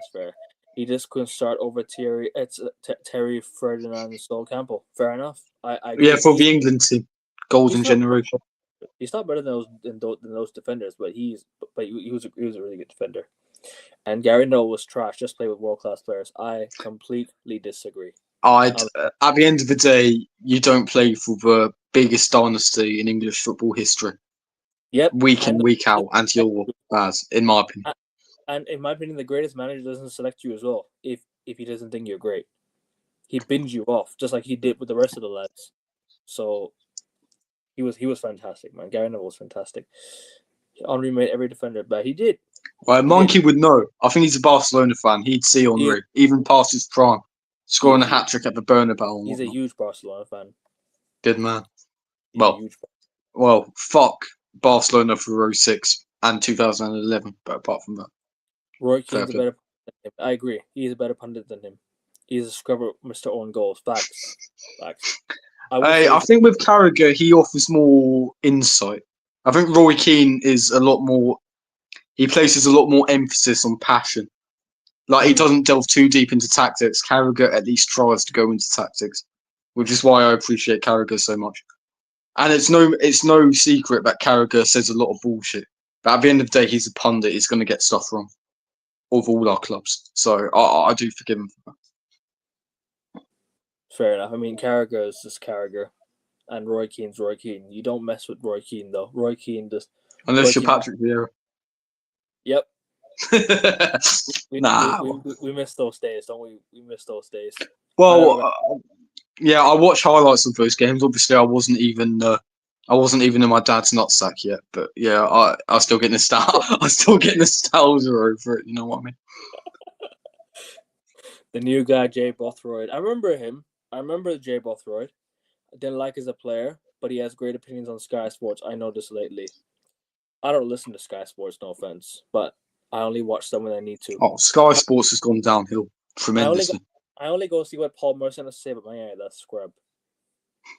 He just couldn't start over Terry Ferdinand Sol Campbell. Fair enough. I yeah, for the England team. Golden generation. He's not better than those defenders, but he was a really good defender. And Gary Neville was trash. Just play with world class players. I completely disagree. At the end of the day, you don't play for the biggest dynasty in English football history. Yep. Week in, week out, and you're bad, in my opinion. And in my opinion, the greatest manager doesn't select you as well if he doesn't think you're great. He bins you off, just like he did with the rest of the lads. So he was fantastic, man. Gary Neville was fantastic. Henry made every defender, but he did. Well, Monkey would know. I think he's a Barcelona fan. He'd see Henry, even past his prime, scoring a hat-trick at the Bernabeu. He's a huge Barcelona fan. Good man. Well, fuck Barcelona for 06 and 2011, but apart from that. Roy Keane's a better pundit than him. I agree. He's a better pundit than him. He's a scrubber, Mr. Own Goals. Facts. I think with Carragher, he offers more insight. I think Roy Keane is a lot more... He places a lot more emphasis on passion. Like, he doesn't delve too deep into tactics. Carragher at least tries to go into tactics, which is why I appreciate Carragher so much. And it's no secret that Carragher says a lot of bullshit. But at the end of the day, he's a pundit. He's going to get stuff wrong. Of all our clubs. So I do forgive him for that. Fair enough. I mean, Carragher is just Carragher. And Roy Keane's Roy Keane. You don't mess with Roy Keane, though. Roy Keane just... Unless you're Patrick Vieira. Yep. Nah. We miss those days, don't we? We miss those days. Well, yeah, I watched highlights of those games. Obviously, I wasn't even in my dad's nutsack yet. But yeah, I still get nostalgia. I still get nostalgia over it. You know what I mean? The new guy, Jay Bothroyd. I remember him. I remember Jay Bothroyd. I didn't like as a player, but he has great opinions on Sky Sports. I noticed lately. I don't listen to Sky Sports, no offense, but I only watch them when I need to. Oh, Sky Sports has gone downhill tremendously. I only go see what Paul Merson has to say about my that scrub.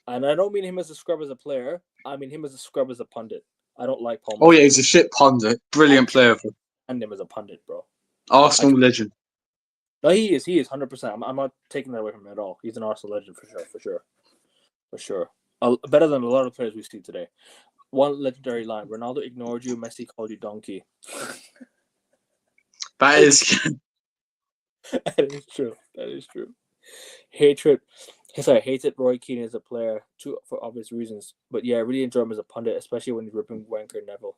And I don't mean him as a scrub as a player. I mean him as a scrub as a pundit. I don't like Paul Merson. Oh, yeah, he's a shit pundit. Brilliant player. stand him as a pundit, bro. Arsenal legend. No, he is 100%. I'm not taking that away from him at all. He's an Arsenal legend for sure. Better than a lot of players we see today. One legendary line: Ronaldo ignored you, Messi called you donkey. That is. That is true. Hated Roy Keane as a player too, for obvious reasons. But yeah, I really enjoy him as a pundit, especially when he's ripping Wanker Neville.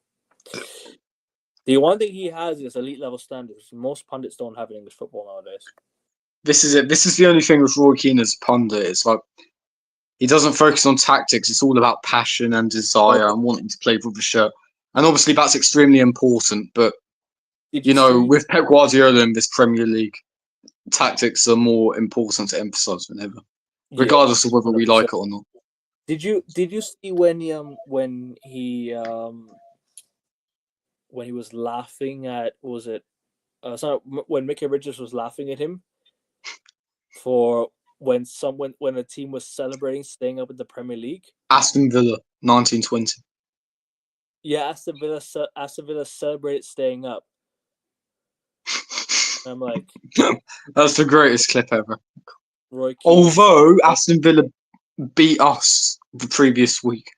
The one thing he has is elite level standards. Most pundits don't have in English football nowadays. This is it. This is the only thing with Roy Keane as a pundit. It's like he doesn't focus on tactics. It's all about passion and desire and wanting to play for the shirt. And obviously that's extremely important. But with Pep Guardiola in this Premier League, tactics are more important to emphasise than ever, regardless of whether we like it or not. Did you see when he was laughing at when Mickey Richards was laughing at him for when a team was celebrating staying up in the Premier League? Aston Villa, 1920. Yeah, Aston Villa celebrated staying up. And I'm like, that's the greatest clip ever. Roy Keane. Although Aston Villa beat us the previous week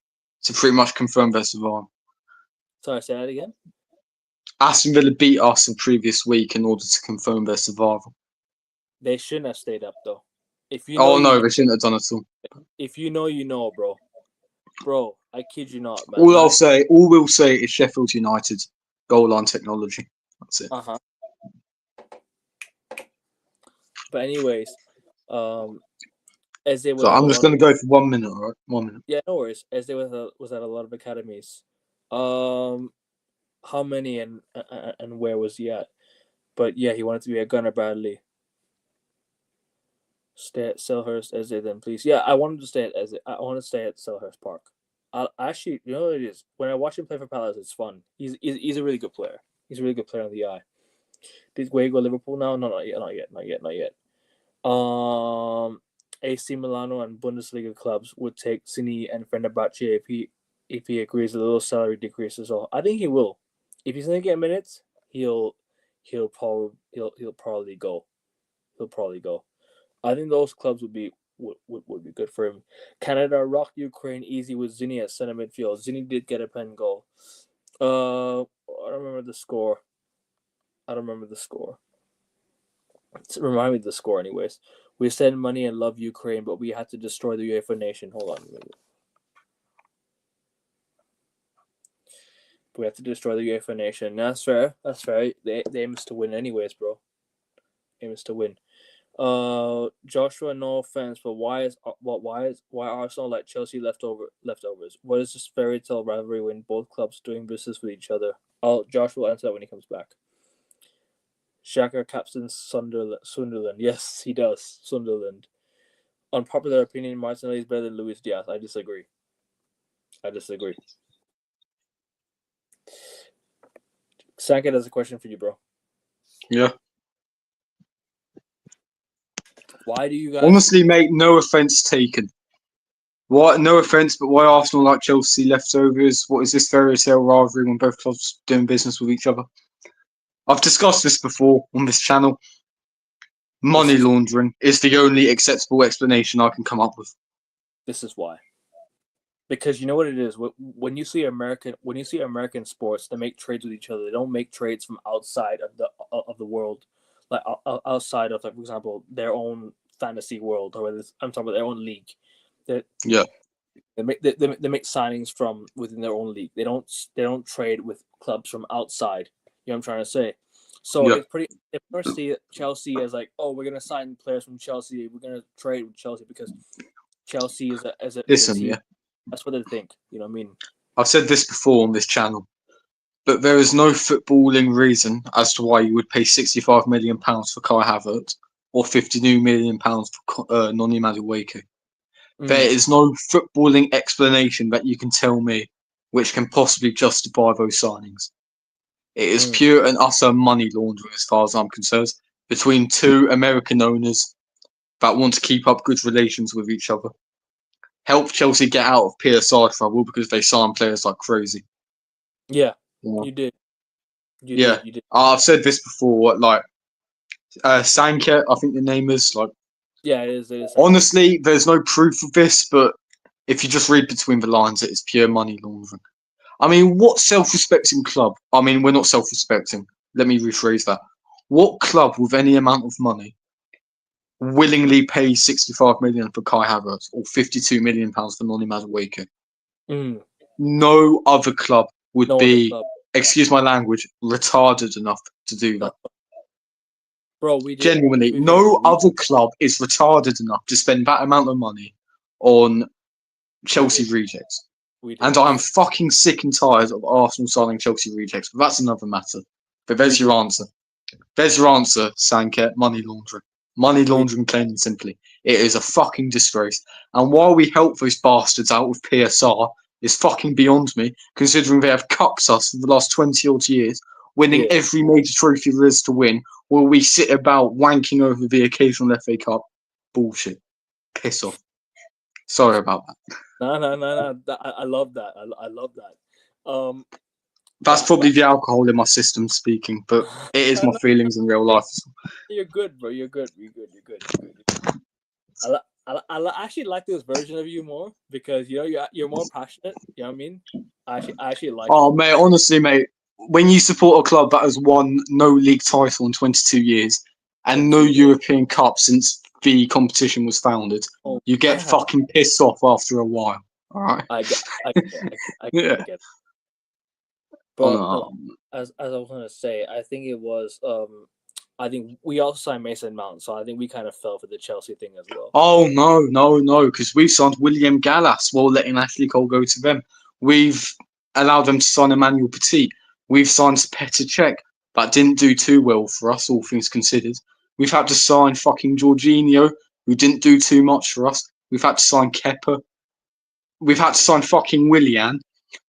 to pretty much confirm their survival. Sorry, say that again. Aston Villa beat us the previous week in order to confirm their survival. They shouldn't have stayed up though. They shouldn't have done it at all. If you know, bro. Bro, I kid you not, man. All we'll say is Sheffield United goal line technology. That's it. But anyways, as they were. So I'm just going to go for 1 minute, all right? 1 minute. Yeah, no worries. As they was at a lot of academies. How many and where was he at? But yeah, he wanted to be a Gunnar Bradley. Stay at Selhurst as they then, please. Yeah, I wanted to stay at I want to stay at Selhurst Park. Actually, you know what it is? When I watch him play for Palace, it's fun. He's a really good player. He's a really good player on the eye. Did Way go Liverpool now? No, not yet. AC Milano and Bundesliga clubs would take Cini and Fenerbahce if he agrees a little salary decrease as well. I think he will. If he's gonna get minutes, he'll probably go. I think those clubs would be good for him. Canada rocked Ukraine easy with Zini at center midfield. Zini did get a pen goal. I don't remember the score. Remind me of the score, anyways. We send money and love Ukraine, but we had to destroy the UEFA nation. Hold on a minute. We have to destroy the UEFA nation. That's fair. The aim is to win anyways, bro. Aim is to win. Joshua, no offense, but why Arsenal like Chelsea leftovers? What is this fairy tale rivalry when both clubs doing business with each other? Josh will answer that when he comes back. Shaka captains Sunderland. Yes, he does. Sunderland. Unpopular opinion, Martinelli is better than Luis Diaz. I disagree. Sanket has a question for you, bro. Yeah. Why do you guys... Honestly, mate, no offence taken. No offence, but why Arsenal like Chelsea leftovers? What is this fairy tale rivalry when both clubs doing business with each other? I've discussed this before on this channel. Money laundering is the only acceptable explanation I can come up with. This is why. Because you know what it is. When you see American sports, they make trades with each other. They don't make trades from outside of the world, like outside of, like, for example, their own fantasy world, or I'm talking about their own league. They make signings from within their own league. They don't trade with clubs from outside. You know what I'm trying to say? So it's pretty. If we see Chelsea as like, oh, we're gonna sign players from Chelsea, we're gonna trade with Chelsea because Chelsea is a team. Yeah. That's what they think. You know what I mean? I've said this before on this channel, but there is no footballing reason as to why you would pay £65 million for Kai Havertz or £52 million for Noni Madueke. There is no footballing explanation that you can tell me which can possibly justify those signings. It is pure and utter money laundering as far as I'm concerned between two American owners that want to keep up good relations with each other. Help Chelsea get out of PSR trouble because they sign players like crazy. Yeah, you did. You Yeah, did. You did. I've said this before. Like Sanket, I think the name is. Like, Yeah, it is. It is. honestly, there's no proof of this, but if you just read between the lines, it is pure money laundering. I mean, what self-respecting club? I mean, we're not self-respecting. Let me rephrase that. What club with any amount of money willingly pays 65 million for Kai Havertz or 52 million pounds for Noni Madueke? Mm, No other club would no other be, club. excuse my language, retarded enough to do that. Bro, we did. Genuinely, To be fair, bro, no other club is retarded enough to spend that amount of money on we Chelsea did. rejects. We did. And I am fucking sick and tired of Arsenal signing Chelsea rejects. But that's another matter. But We there's your did. answer. There's your answer, Sanket. Money laundering. Money We laundering, plain and simply. It is a fucking disgrace. And while we help those bastards out with PSR, is fucking beyond me, considering they have cucked us for the last 20 odd years, winning Yeah. every major trophy there is to win, while we sit about wanking over the occasional FA Cup. Bullshit. Piss off. Sorry about that. No. I love that. I love that. That's But probably the alcohol in my system speaking, but it is my no, feelings in real life. you're good, bro. You're good. You're good. I actually like this version of you more because you're more passionate. You know what I mean? I actually like Oh, it. mate, honestly, mate, when you support a club that has won no league title in 22 years and no 22 years. European Cup since the competition was founded, Oh, you get fucking pissed off after a while. All right? I get, Yeah. I get. Oh, But no. as I was gonna say, I think it was I think we also signed Mason Mount, so I think we kind of fell for the Chelsea thing as well. Oh, no, because we've signed William Gallas while letting Ashley Cole go to them. We've allowed them to sign Emmanuel Petit. We've signed Petr Cech. That didn't do too well for us, all things considered. We've had to sign fucking Jorginho, who didn't do too much for us. We've had to sign Kepa. We've had to sign fucking Willian,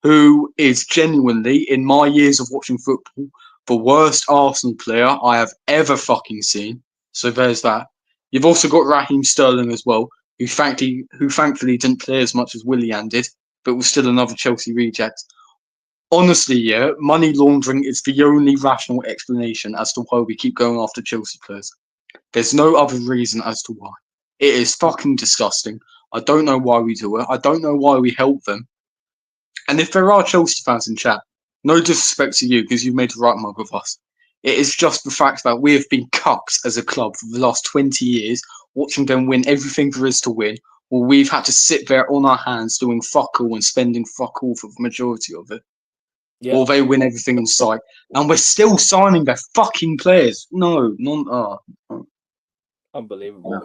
who is genuinely, in my years of watching football, the worst Arsenal player I have ever fucking seen. So there's that. You've also got Raheem Sterling as well, who thankfully didn't play as much as Willian did, but was still another Chelsea reject. Honestly, yeah, money laundering is the only rational explanation as to why we keep going after Chelsea players. There's no other reason as to why. It is fucking disgusting. I don't know why we do it. I don't know why we help them. And if there are Chelsea fans in chat, no disrespect to you because you've made the right mug of us. It is just the fact that we have been cucked as a club for the last 20 years, watching them win everything there is to win, while we've had to sit there on our hands doing fuck all and spending fuck all for the majority of it. Yeah, Or they win everything in sight. And we're still signing their fucking players. No, unbelievable.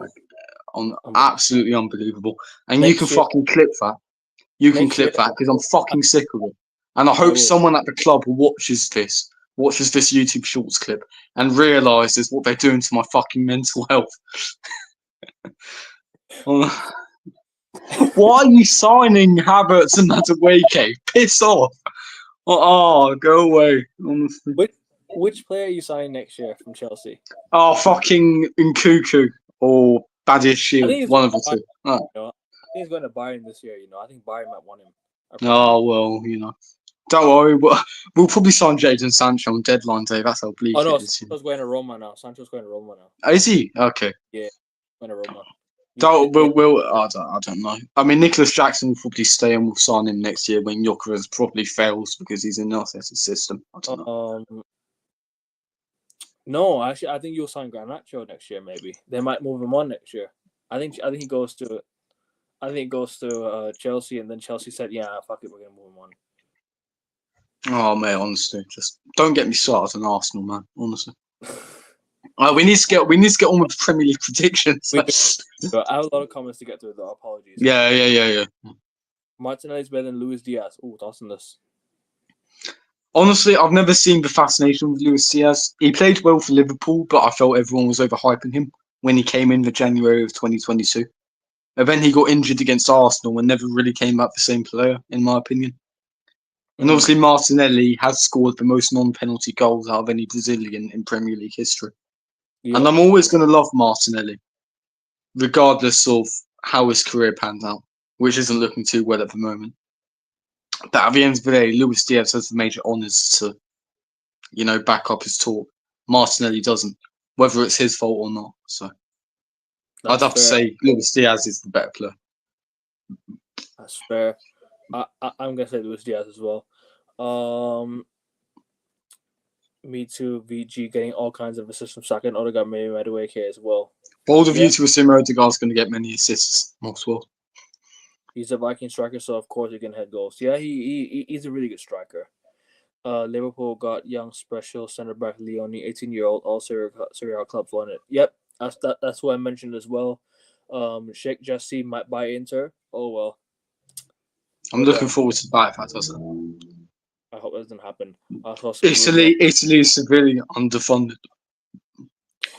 absolutely unbelievable. And you can Next year, fucking clip that. You can next year, clip that because I'm fucking sick of it. And I I hope will. someone at the club watches this YouTube Shorts clip, and realizes what they're doing to my fucking mental health. Why are you signing Havertz and Madueke? Piss off. Oh, go away. Honestly. Which player are you signing next year from Chelsea? Oh, fucking Nkuku or Badish I Shield. think he's One of the Bayern, two. Oh, I think he's going to Bayern this year. I think Bayern might want him. oh well, Don't worry. We'll probably sign Jadon Sancho on deadline day. That's how bleak Oh no, it is. Sancho's going to Roma now. Sancho's going to Roma now. Oh, is he? Okay. Yeah, going to Roma. I don't know. I mean, Nicholas Jackson will probably stay and we'll sign him next year when Jokeres probably fails because he's in Arteta's system. I don't know. No, actually, I think you'll sign Garnacho next year. Maybe they might move him on next year. I think he goes to. I think it goes to Chelsea, and then Chelsea said, "Yeah, fuck it, we're gonna move him on." Oh mate, honestly, just don't get me started on Arsenal, man. Honestly, we need to get on with the Premier League predictions. I have a lot of comments to get through, though. Apologies. Yeah. Martinelli's better than Luis Diaz. Oh, that's on this. Honestly, I've never seen the fascination with Luis Diaz. He played well for Liverpool, but I felt everyone was overhyping him when he came in the January of 2022. And then he got injured against Arsenal and never really came back the same player, in my opinion. And obviously, Martinelli has scored the most non-penalty goals out of any Brazilian in Premier League history. Yeah. And I'm always going to love Martinelli, regardless of how his career pans out, which isn't looking too well at the moment. But at the end of the day, Luis Diaz has the major honours to back up his talk. Martinelli doesn't, whether it's his fault or not. So I'd That's have to fair. say Luis Diaz is the better player. That's fair. I'm gonna say Luis Diaz as well. Me too. VG getting all kinds of assists from Saka and Odegaard maybe right away here as well. Bold of Yeah. you to assume Odegaard's going to get many assists most well. He's a Viking striker, so of course he can head goals. Yeah, he's a really good striker. Liverpool got young special centre back Leone, 18-year-old, all Serie A clubs won it. Yep, that's what I mentioned as well. Sheikh Jassim might buy Inter. Oh well. I'm looking forward to that if that doesn't. I hope that doesn't happen. I saw some rumors. Italy is severely underfunded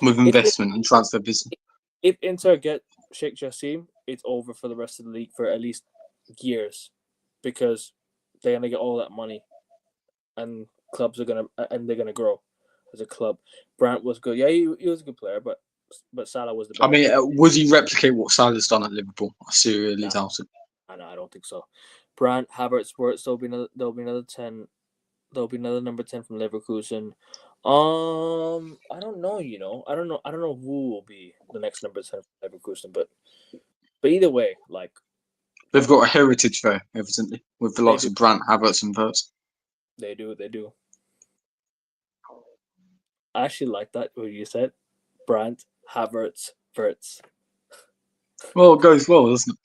with investment and transfer business. If Inter get Sheikh Jassim, it's over for the rest of the league for at least years, because they're gonna get all that money, and they're gonna grow as a club. Brandt was good. Yeah, he was a good player, but Salah was the better. I mean, would he replicate what Salah's done at Liverpool? I seriously doubt it. I don't think so. Brandt, Havertz, Wirtz, there'll be another 10. There'll be another number 10 from Leverkusen. I don't know. I don't know who will be the next number 10 from Leverkusen, but either way, like, They've got a heritage there, evidently, with the likes of Brandt, Havertz, and Wirtz. They do. I actually like that what you said. Brandt, Havertz, Wirtz. Well, it goes well, doesn't it?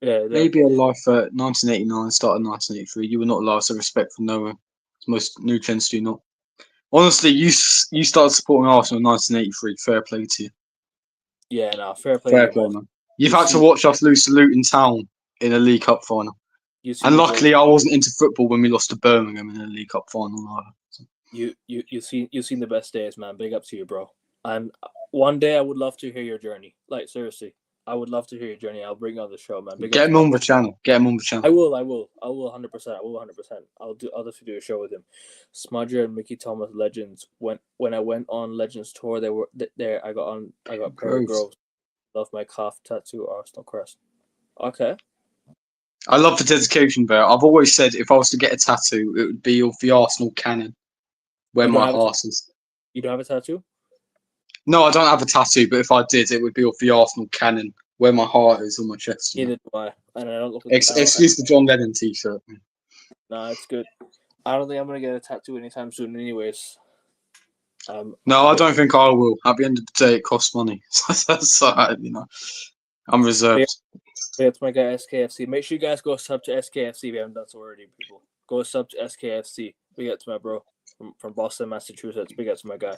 Yeah. Maybe a life at 1989, start of 1983. You were not allowed to respect for no one. Most new gens do not. Honestly, you started supporting Arsenal in 1983. Fair play to you. Yeah, no, fair play. Fair play, man. You've had to watch us lose to Luton Town in a League Cup final. And luckily, I wasn't into football when we lost to Birmingham in a League Cup final either. So. You've seen the best days, man. Big up to you, bro. And one day I would love to hear your journey. Like, seriously, I would love to hear your journey. I'll bring you on the show, man. Get him on the channel. I will 100%. I will 100%. I'll have to do a show with him. Smudger and Mickey Thomas Legends. When I went on Legends tour, they were there. I got Perry Groves. Love my calf tattoo, Arsenal crest. Okay. I love the dedication there. I've always said if I was to get a tattoo, it would be of the Arsenal cannon, where my heart is. You don't have a tattoo? No, I don't have a tattoo, but if I did, it would be of the Arsenal cannon, where my heart is on my chest. Neither do I. And I don't look. Excuse the John Lennon t-shirt. No, it's good. I don't think I'm gonna get a tattoo anytime soon, anyways. No, I don't think I will. At the end of the day, it costs money, so I'm reserved. Yeah, it's my guy SKFC. Make sure you guys go sub to SKFC if you haven't done so already, people. Go sub to SKFC. Big up to my bro from Boston, Massachusetts. Big up to my guy.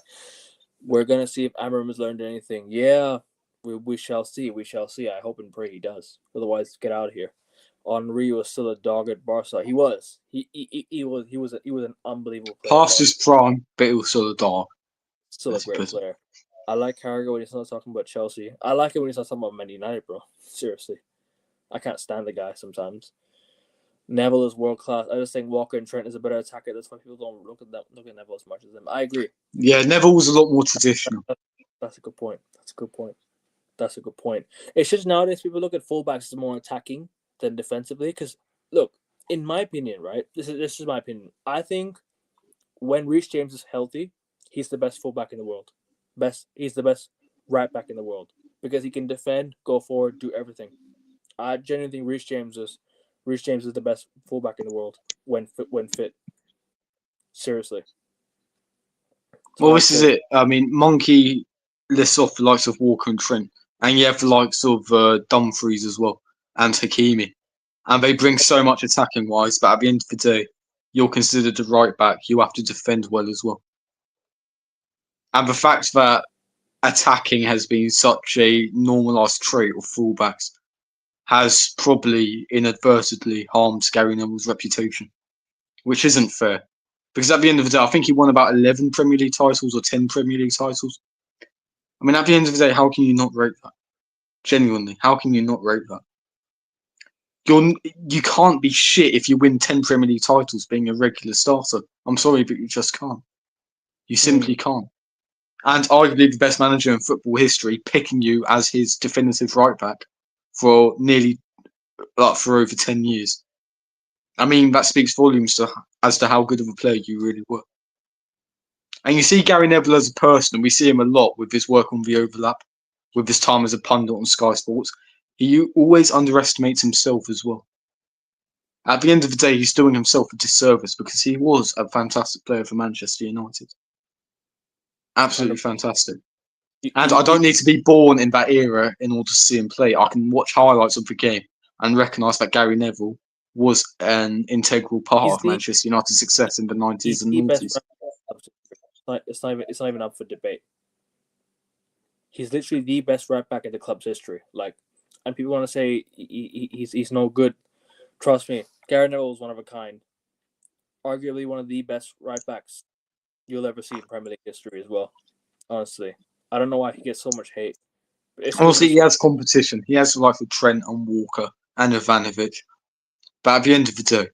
We're gonna see if Amram has learned anything. Yeah, we shall see. We shall see. I hope and pray he does. Otherwise, get out of here. Henri was still a dog at Barca. He was. He was an unbelievable player. Past his prime, but he was still a dog. Still a great player. I like Carragher when he's not talking about Chelsea. I like it when he's not talking about Man United, bro. Seriously. I can't stand the guy sometimes. Neville is world class. I just think Walker and Trent is a better attacker. That's why people don't look at Neville as much as him. I agree. Yeah, Neville was a lot more traditional. That's a good point. It's just nowadays people look at fullbacks as more attacking than defensively. Because look, in my opinion, right? This is my opinion. I think when Reece James is healthy, he's the best fullback in the world. He's the best right back in the world because he can defend, go forward, do everything. I genuinely think Reece James is the best fullback in the world when fit. Seriously. Well, this is it. I mean, Monkey lists off the likes of Walker and Trent, and you have the likes of Dumfries as well, and Hakimi. And they bring so much attacking wise, but at the end of the day, you're considered a right back. You have to defend well as well. And the fact that attacking has been such a normalised trait of fullbacks has probably inadvertently harmed Gary Neville's reputation, which isn't fair. Because at the end of the day, I think he won about 11 Premier League titles or 10 Premier League titles. I mean, at the end of the day, how can you not rate that? Genuinely, how can you not rate that? You can't be shit if you win 10 Premier League titles being a regular starter. I'm sorry, but you just can't. You simply can't. And arguably the best manager in football history picking you as his definitive right back for over 10 years. I mean, that speaks volumes as to how good of a player you really were. And you see Gary Neville as a person, and we see him a lot with his work on the overlap, with his time as a pundit on Sky Sports. He always underestimates himself as well. At the end of the day, he's doing himself a disservice because he was a fantastic player for Manchester United. Absolutely fantastic. And I don't need to be born in that era in order to see him play. I can watch highlights of the game and recognise that Gary Neville was an integral part of Manchester United's success in the 90s and 90s. It's not even up for debate. He's literally the best right back in the club's history. Like, and people want to say he's no good. Trust me, Gary Neville is one of a kind. Arguably one of the best right backs you'll ever see in Premier League history as well. Honestly, I don't know why he gets so much hate. Honestly, he has competition. He has the likes of Trent and Walker and Ivanovic. But at the end of the day,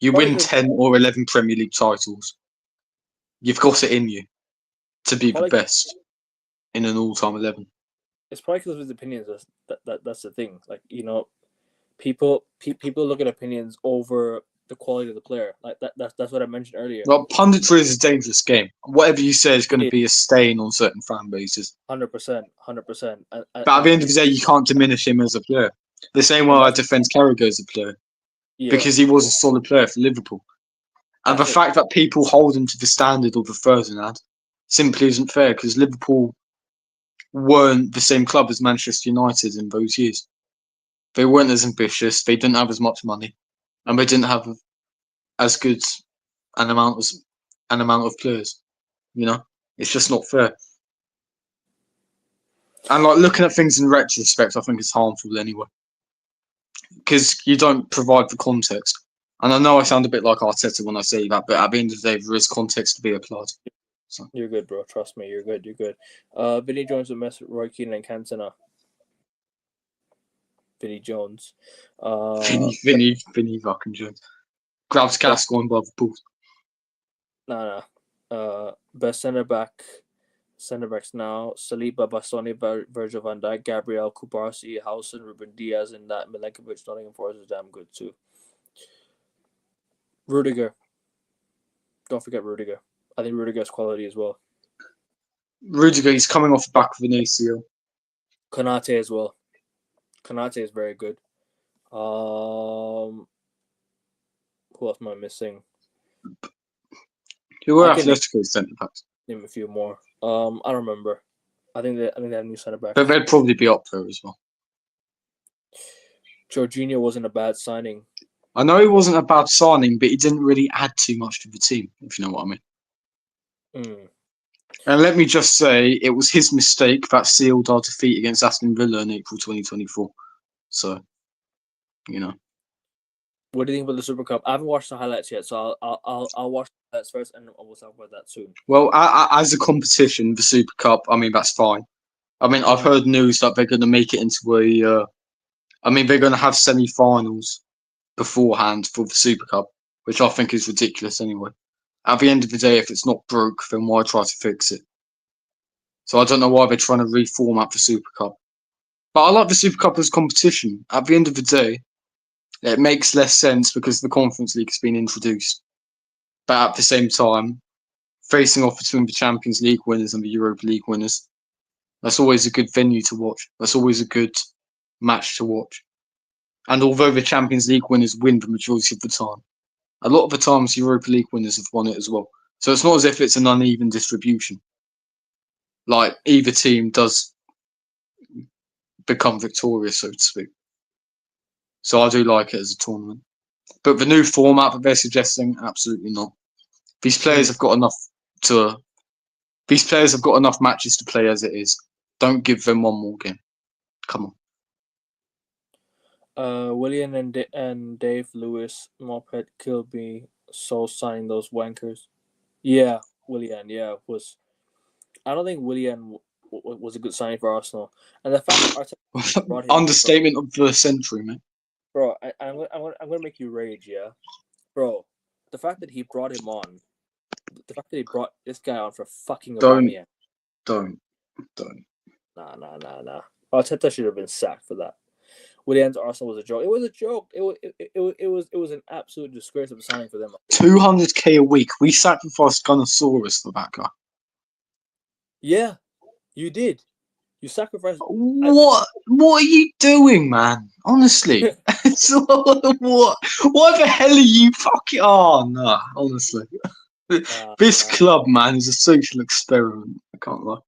you win 10 or 11 Premier League titles. You've got it in you to be the best in an all-time 11. It's probably because of his opinions. That's the thing. Like, you know, people look at opinions over the quality of the player. Like that's what I mentioned earlier. Well, punditry is a dangerous game. Whatever you say is going to be a stain on certain fan bases. 100%. But at the end of the day, you can't diminish him as a player. The same way I defend Carragher as a player. Yeah. Because he was a solid player for Liverpool. And the fact that people hold him to the standard of the Ferdinand simply isn't fair because Liverpool weren't the same club as Manchester United in those years. They weren't as ambitious, they didn't have as much money, and they didn't have as good an amount of players. You know? It's just not fair. And like looking at things in retrospect, I think it's harmful anyway. Because you don't provide the context. And I know I sound a bit like Arteta when I say that, but at the end of the day, there is context to be applied. So. You're good, bro. Trust me, you're good. Vinny Jones will mess with Roy Keane and Cantona. Vinny Jones. Vinny fucking Jones. Grabs Cask going above the pool. No. Best centre backs now: Saliba, Bastoni, Virgil van Dijk, Gabriel, Kubarsi, Howson, Ruben Diaz, and that Milenkovic, Nottingham Forest is damn good too. Rudiger. Don't forget Rudiger. I think Rudiger's quality as well. Rudiger, he's coming off the back of an ACL. Konate as well. Konate is very good. Who else am I missing? Who were Atletico's centre backs? Name a few more. I don't remember. I think they have new centre backs. But they'd probably be up there as well. Jorginho wasn't a bad signing. I know he wasn't a bad signing, but he didn't really add too much to the team, if you know what I mean. And let me just say, it was his mistake that sealed our defeat against Aston Villa in April 2024. So, you know. What do you think about the Super Cup? I haven't watched the highlights yet, so I'll watch the highlights first, and we'll talk about that soon. Well, as a competition, the Super Cup, I mean, that's fine. I mean, I've heard news that they're going to make it into they're going to have semi-finals beforehand for the Super Cup, which I think is ridiculous anyway. At the end of the day, if it's not broke, then why try to fix it? So I don't know why they're trying to reformat the Super Cup. But I like the Super Cup as competition. At the end of the day, it makes less sense because the Conference League has been introduced. But at the same time, facing off between the Champions League winners and the Europa League winners, that's always a good venue to watch. That's always a good match to watch. And although the Champions League winners win the majority of the time, a lot of the times Europa League winners have won it as well. So it's not as if it's an uneven distribution. Like, either team does become victorious, so to speak. So I do like it as a tournament. But the new format that they're suggesting, absolutely not. These players have got enough matches to play as it is. Don't give them one more game. Come on. William and Dave Lewis, Moped, Kilby, Soul signing those wankers. Yeah, William. Yeah, was. I don't think William was a good signing for Arsenal, and the fact that Arteta brought him understatement of the century, man. Bro, I'm gonna make you rage, yeah, bro. The fact that he brought him on, the fact that he brought this guy on for fucking Aubameyang. Don't. Nah. Arteta should have been sacked for that. Williams Arsenal was a joke. It was a joke. It was an absolute disgrace of a signing for them. 200k a week. We sacrificed Gunnosaurus for that guy. Yeah, you did. You sacrificed. What are you doing, man? Honestly. What the hell are you fucking... Oh, no. Honestly. This club, man, is a social experiment. I can't lie.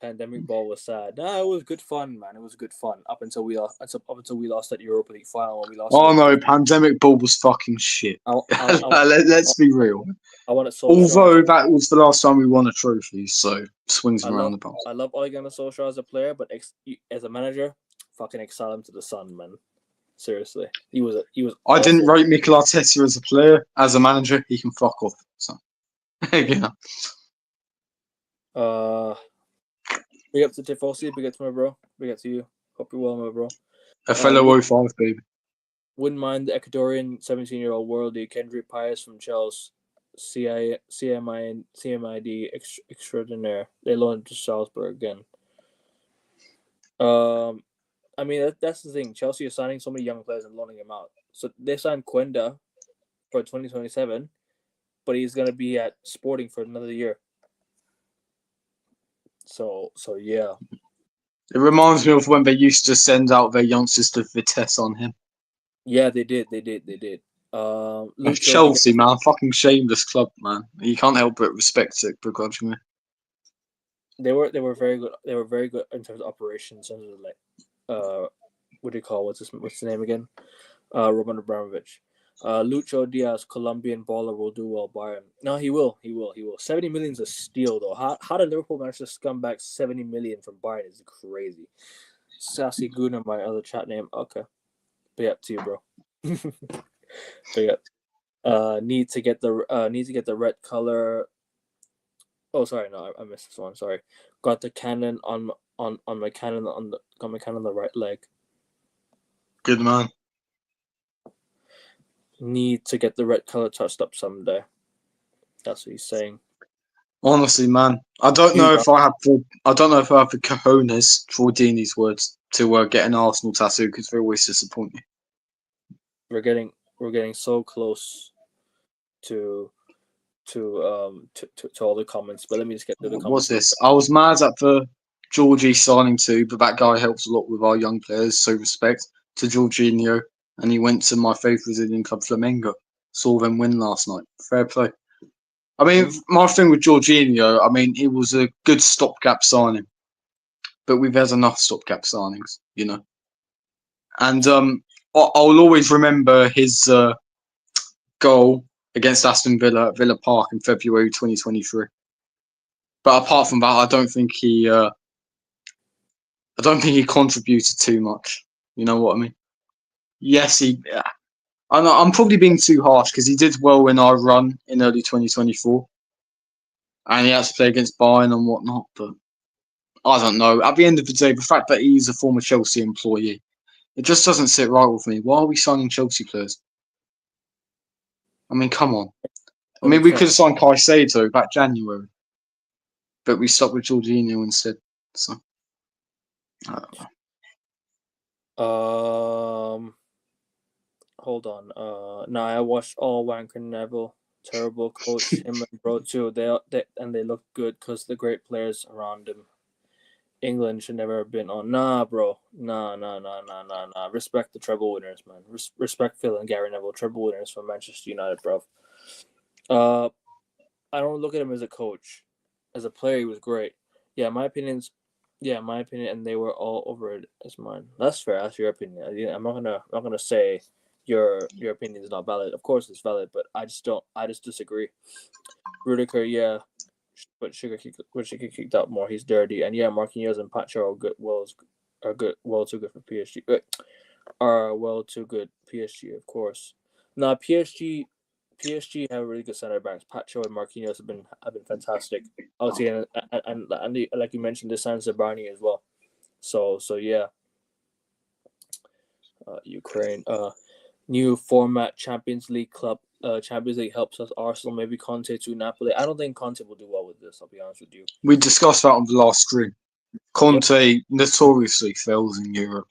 Pandemic ball was sad. Nah, it was good fun, man. It was good fun up until we lost. Up until we lost that Europa League final. When we lost. Oh no, pandemic ball was fucking shit. Let's be real. I want it so. Although that was the last time we won a trophy, so swings and roundabouts. I love Ole Gunnar Solskjaer as a player, but as a manager, fucking exile him to the sun, man. Seriously, he was. I didn't rate Mikel Arteta as a player. As a manager, he can fuck off. So, yeah. Big up to Tifosi, big up to my bro, big up to you. Hope you're well, my bro. A fellow 05 baby. Wouldn't mind the Ecuadorian 17-year-old worldie Kendrick Pius from Chelsea, CMID extraordinaire. They loaned to Salzburg again. I mean that's the thing. Chelsea is signing so many young players and loaning them out. So they signed Quenda for 2027, but he's gonna be at Sporting for another year. So yeah. It reminds me of when they used to send out their youngsters to Vitesse on him. Yeah, they did. Chelsea, man, fucking shameless club, man. You can't help but respect it begrudgingly. They were very good. They were very good in terms of operations, in terms of like, what do you call what's the name again? Roman Abramovich. Lucho Diaz, Colombian baller, will do well. Bayern. No, he will. 70 million is a steal, though. How did Liverpool manage to scum back 70 million from Bayern? Is crazy. Sassy Guna, my other chat name. Okay, big up to you, bro. Big up. Need to get the red color. Oh, sorry, no, I missed this one. Sorry, got the cannon on my cannon on the right leg. Good man. Need to get the red color touched up someday. That's what he's saying. Honestly, man, I don't know if I have the cojones, for Dini's words, to get an Arsenal tattoo because they always disappoint me. We're getting so close to all the comments, but let me just get to the comments. What's this? I was mad at the Georgie signing too, but that guy helps a lot with our young players, so respect to Jorginho. And he went to my favourite Brazilian club, Flamengo. Saw them win last night. Fair play. I mean, my thing with Jorginho, I mean, it was a good stopgap signing. But we've had enough stopgap signings, you know. And I'll always remember his goal against Aston Villa at Villa Park in February 2023. But apart from that, I don't think he contributed too much. You know what I mean? Yes, I'm probably being too harsh because he did well in our run in early 2024, and he had to play against Bayern and whatnot. But I don't know. At the end of the day, the fact that he's a former Chelsea employee, it just doesn't sit right with me. Why are we signing Chelsea players? I mean, come on. I mean, we could have signed Caicedo back January, but we stuck with Jorginho instead. So, I don't know. Hold on. No, I watched all Wanker Neville. Terrible coach, him and bro too. They look good because the great players around him. England should never have been on. Nah, bro. Nah. Respect the treble winners, man. Respect Phil and Gary Neville, treble winners from Manchester United, bro. I don't look at him as a coach. As a player, he was great. Yeah, my opinion, and they were all over it as mine. That's fair. That's your opinion. I'm not gonna say your opinion is not valid. Of course, it's valid, but I just disagree. Rudiger, yeah. But should get kicked out more. He's dirty, and yeah, Marquinhos and Pacho are too good for PSG. Are well too good PSG, of course. Now PSG have really good center backs. Pacho and Marquinhos have been fantastic. Obviously, and like you mentioned, this signs Barney as well. So yeah. Ukraine. New format Champions League club. Champions League helps us. Arsenal, maybe Conte to Napoli. I don't think Conte will do well with this. I'll be honest with you. We discussed that on the last stream. Conte notoriously fails in Europe.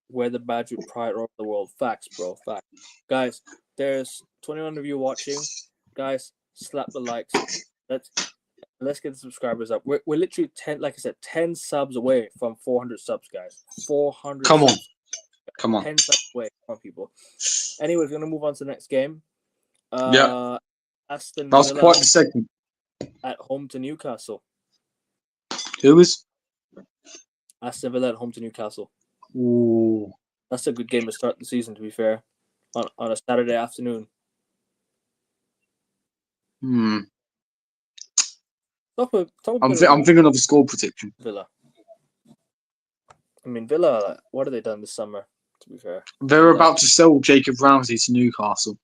wear the badge with pride all over the world. Facts, bro. Facts. Guys, there's 21 of you watching. Guys, slap the likes. Let's get the subscribers up. We're literally 10, like I said, 10 subs away from 400 subs, guys. 400 Come on. subs. Come on. 10 subs away. Come on, people. Anyway, we're going to move on to the next game. Yeah. Aston That was Villa quite the segment. at home to Newcastle. Who was? Aston Villa at home to Newcastle. Ooh. That's a good game to start the season, to be fair. On a Saturday afternoon. I'm I'm thinking of a score prediction. Villa. I mean, Villa, what have they done this summer, to be fair? They're about to sell Jacob Ramsey to Newcastle,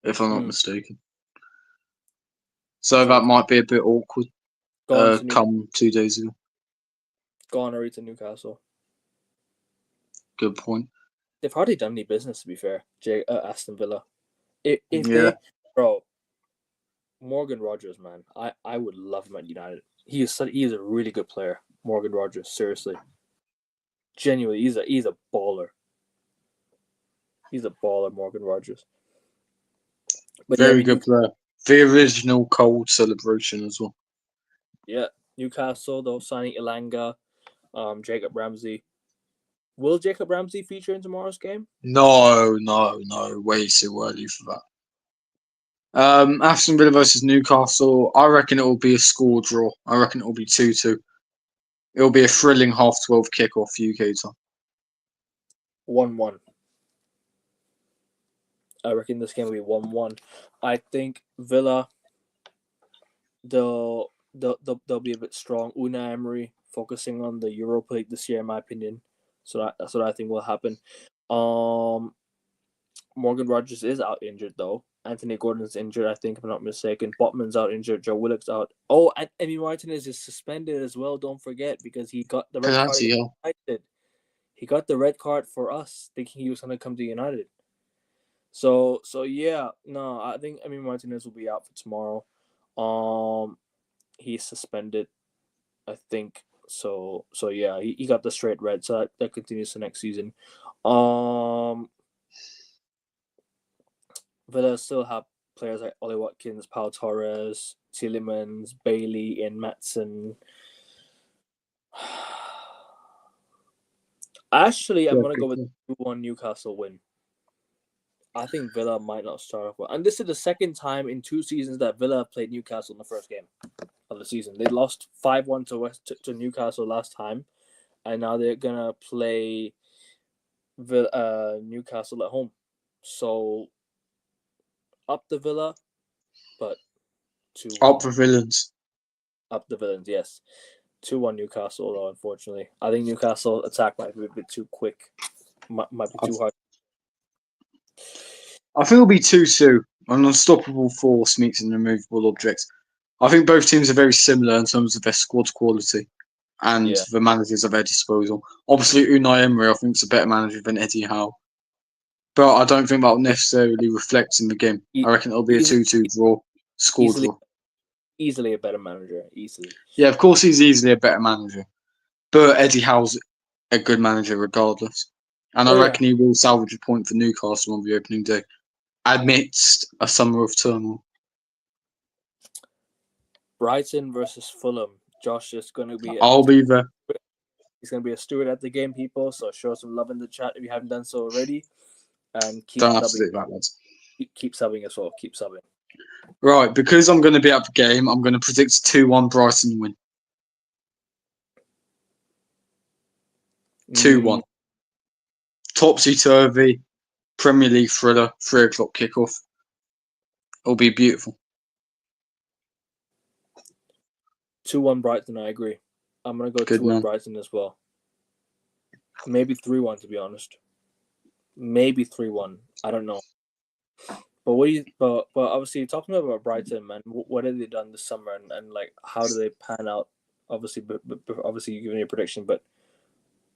if I'm not mistaken. So that might be a bit awkward. Come 2 days ago. Gone already to Newcastle. Good point. They've hardly done any business, to be fair. Aston Villa. They, bro, Morgan Rogers, man, I would love him at United. He is a really good player, Morgan Rogers. Seriously, genuinely, he's a baller. He's a baller, Morgan Rogers. But very good player. The original cold celebration as well. Yeah, Newcastle though signing Elanga, Jacob Ramsey. Will Jacob Ramsey feature in tomorrow's game? No. Way too early for that. Aston Villa versus Newcastle. I reckon it will be a score draw. I reckon it will be 2-2. It will be a thrilling 12:30 kickoff UK time. 1-1. I reckon this game will be 1-1. I think Villa, they'll be a bit strong. Unai Emery focusing on the Europa League this year, in my opinion. So that's what I think will happen. Morgan Rogers is out injured though. Anthony Gordon's injured, I think, if I'm not mistaken. Botman's out injured. Joe Willock's out. Oh, and Emi Martinez is suspended as well. Don't forget, because he got the red card. United. He got the red card for us, thinking he was going to come to United. So yeah, no, I think Emi Martinez will be out for tomorrow. He's suspended, I think. So yeah, he got the straight red, so that continues to next season. Villa still have players like Ollie Watkins, Pau Torres, Tielemans, Bailey, and Matson. Actually, I'm going to go with 2-1 Newcastle win. I think Villa might not start off well. And this is the second time in 2 seasons that Villa played Newcastle in the first game of the season. They lost 5-1 to Newcastle last time. And now they're going to play Newcastle at home. So, up the Villa, but 2-1. Up the villains. Up the villains, yes. 2-1 Newcastle, though, unfortunately. I think Newcastle attack might be a bit too quick. Might be too hard. I think it'll be 2-2. An unstoppable force meets an immovable object. I think both teams are very similar in terms of their squad quality and the managers at their disposal. Obviously, Unai Emery, I think, is a better manager than Eddie Howe. But I don't think that will necessarily reflect in the game. I reckon it'll be a 2-2 draw, draw. Easily a better manager, easily. Yeah, of course he's easily a better manager. But Eddie Howe's a good manager regardless. And I reckon he will salvage a point for Newcastle on the opening day, amidst a summer of turmoil. Brighton versus Fulham. Josh is going to be... I'll be there. He's going to be a steward at the game, people. So show some love in the chat if you haven't done so already. And keep Don't subbing. have to do that, lads. Keep subbing as well. Keep subbing. Right, because I'm going to be at the game, I'm going to predict 2-1 Brighton win. 2-1. Topsy-turvy, Premier League thriller, 3:00 kickoff. It'll be beautiful. 2-1 Brighton, I agree. I'm going to go 2-1 Brighton as well. Maybe 3-1, to be honest. Maybe 3-1. I don't know. But obviously, talking about Brighton, man, what have they done this summer and like, how do they pan out? Obviously, obviously, you're giving your prediction, but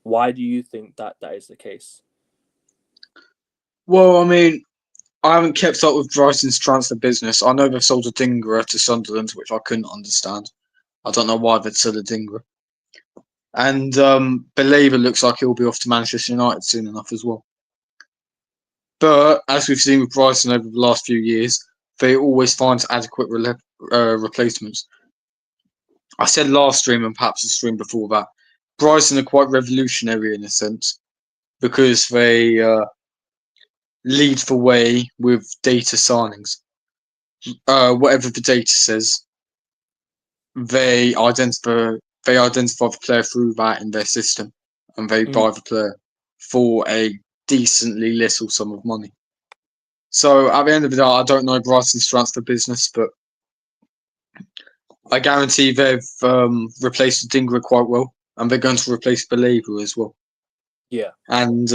why do you think that is the case? Well, I mean, I haven't kept up with Brighton's transfer business. I know they've sold a Dingra to Sunderland, which I couldn't understand. I don't know why they'd sell a Dingra. And Believer looks like he'll be off to Manchester United soon enough as well. But as we've seen with Brighton over the last few years, they always find adequate replacements. I said last stream and perhaps the stream before that, Brighton are quite revolutionary in a sense because they lead the way with data signings. Whatever the data says, they identify the player through that in their system, and they buy the player for a decently little sum of money. So at the end of the day, I don't know Brighton's transfer business, but I guarantee they've replaced Dingra quite well, and they're going to replace Believer as well. Yeah. And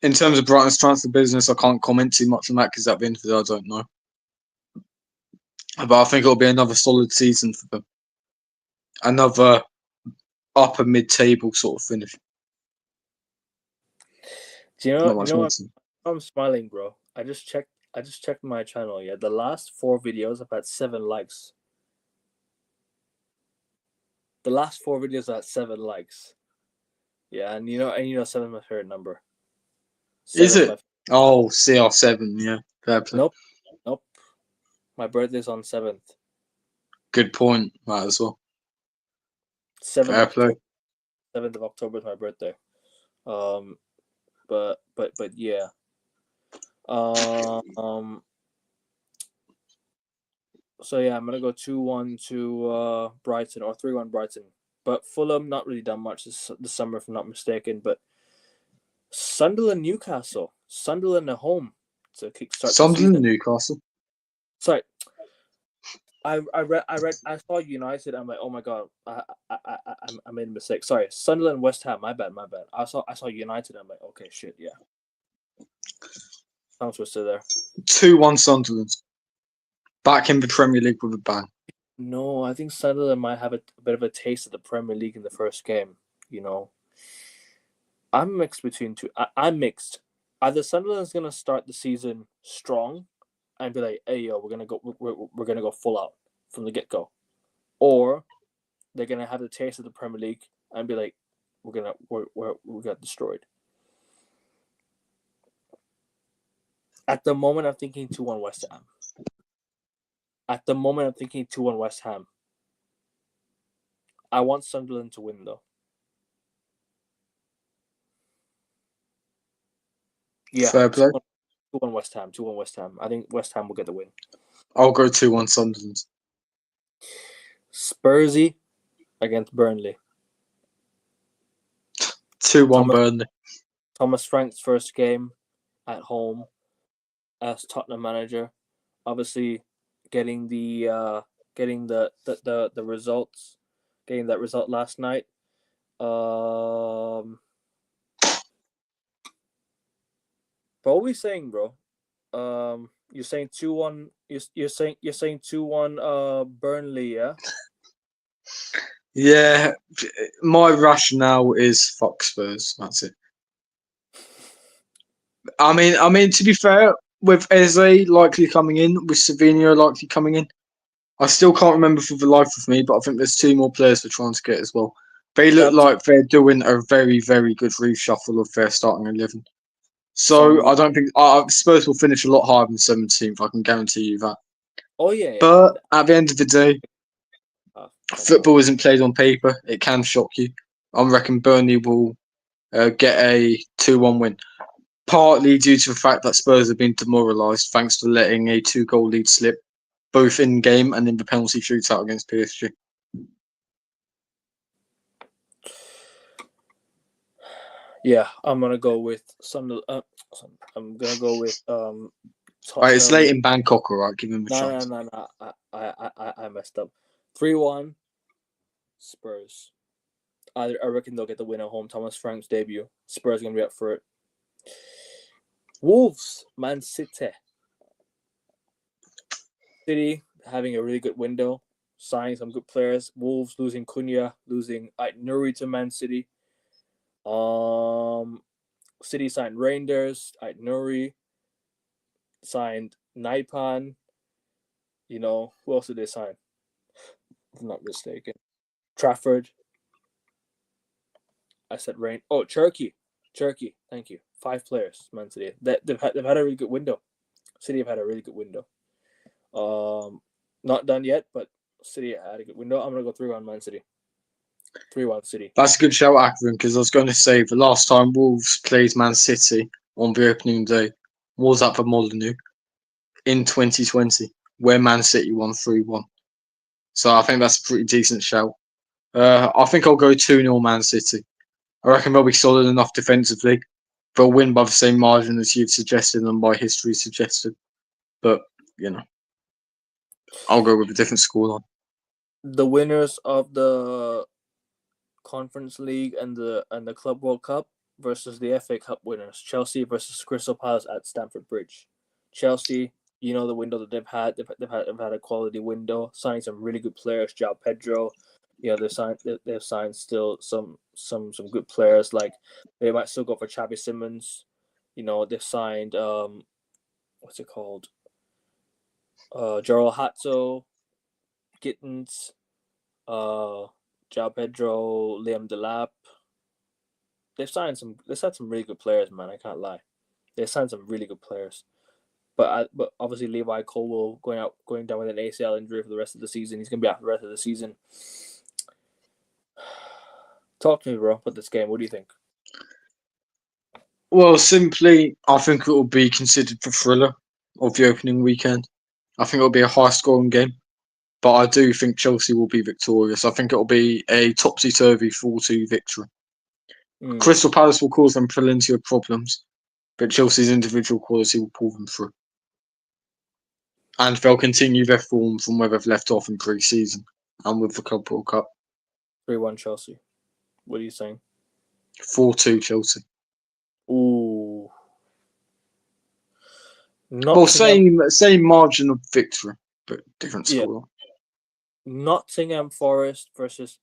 in terms of Brighton's transfer business, I can't comment too much on that because at the end of the day, I don't know. But I think it'll be another solid season for them. Another upper mid-table sort of finish. Do you know I'm smiling, bro. I just checked my channel. Yeah, the last 4 videos have had 7 likes. The last 4 videos had 7 likes. Yeah, and you know 7 is my favorite number. Is it? Oh, CR7, yeah. Fair play. Nope. My birthday's on 7th. Good point, that as well. 7th Fair play. 7th of October is my birthday. But yeah. So yeah, I'm gonna go 2-1 to Brighton or 3-1 Brighton. But Fulham not really done much this summer, if I'm not mistaken. But Sunderland, Newcastle, Sunderland at home to kickstart Sunderland, Newcastle. Sorry, I saw United. I'm like, oh my god, I made a mistake. Sorry, Sunderland, West Ham. My bad. I saw United. I'm like, okay, shit, yeah. Sounds twisted there. 2-1 Sunderland. Back in the Premier League with a bang. No, I think Sunderland might have a bit of a taste of the Premier League in the first game. You know, I'm mixed between two. I'm mixed. Either Sunderland's gonna start the season strong and be like, "Hey, yo, we're gonna go full out from the get go," or they're gonna have the taste of the Premier League and be like, we got destroyed. At the moment, I'm thinking 2-1 West Ham. At the moment, I'm thinking 2-1 West Ham. I want Sunderland to win, though. Yeah. Fair play. 2-1 West Ham. 2-1 West Ham. I think West Ham will get the win. I'll go 2-1 Sunderland. Spursy against Burnley. 2-1 Burnley. Thomas Frank's first game at home as Tottenham manager. Obviously, getting the results, getting that result last night. But what are we saying, bro? You're saying 2-1. You're saying 2-1. Burnley, yeah. Yeah, my rationale is fuck Spurs. That's it. I mean, to be fair, with Eze likely coming in, with Savinho likely coming in, I still can't remember for the life of me, but I think there's 2 more players they're trying to get as well. They look like they're doing a very, very good reshuffle of their starting 11. So I don't think Spurs will finish a lot higher than 17th. I can guarantee you that. Oh yeah. But at the end of the day, football isn't played on paper. It can shock you. I reckon Burnley will get a 2-1 win. Partly due to the fact that Spurs have been demoralised thanks to letting a 2-goal lead slip, both in game and in the penalty shootout against PSG. Yeah, I'm gonna go with I'm gonna go with Tottenham. Right, it's late in Bangkok, alright. Give him a chance. No. I messed up. 3-1 Spurs. I reckon they'll get the win at home. Thomas Frank's debut. Spurs gonna be up for it. Wolves, Man City. City having a really good window, signing some good players. Wolves losing Cunha, losing Nuri to Man City. City signed Reinders, Nuri signed Naipan. You know, who else did they sign? If I'm not mistaken. Trafford. I said rain. Oh, Cherokee. Thank you. 5 players, Man City. They've had a really good window. City have had a really good window. Not done yet, but City had a good window. I'm gonna go 3-1 Man City. 3-1 City. That's a good shout, Akron, because I was going to say the last time Wolves played Man City on the opening day was at the Molineux in 2020, where Man City won 3-1. So I think that's a pretty decent shout. I think I'll go 2-0 Man City. I reckon they'll be solid enough defensively. They'll win by the same margin as you've suggested and by history suggested. But, I'll go with a different scoreline. The winners of the Conference League and the Club World Cup versus the FA Cup winners. Chelsea versus Crystal Palace at Stamford Bridge. Chelsea, the window that they've had. They've had a quality window, signing some really good players. João Pedro, they've signed still some good players. Like they might still go for Xavi Simons. They've signed what's it called? João Hatzo, Gittins, João Pedro, Liam Delap. They've had some really good players, man. I can't lie. They signed some really good players. But obviously Levi Colwill going down with an ACL injury for the rest of the season. He's gonna be out for the rest of the season. Talk to me, bro, about this game. What do you think? Well, simply, I think it will be considered the thriller of the opening weekend. I think it will be a high-scoring game. But I do think Chelsea will be victorious. I think it will be a topsy-turvy 4-2 victory. Crystal Palace will cause them plenty of problems, but Chelsea's individual quality will pull them through. And they'll continue their form from where they've left off in pre-season and with the Club World Cup. 3-1 Chelsea. What are you saying? 4-2 Chelsea. Ooh. Well, same margin of victory, but different score. Nottingham Forest versus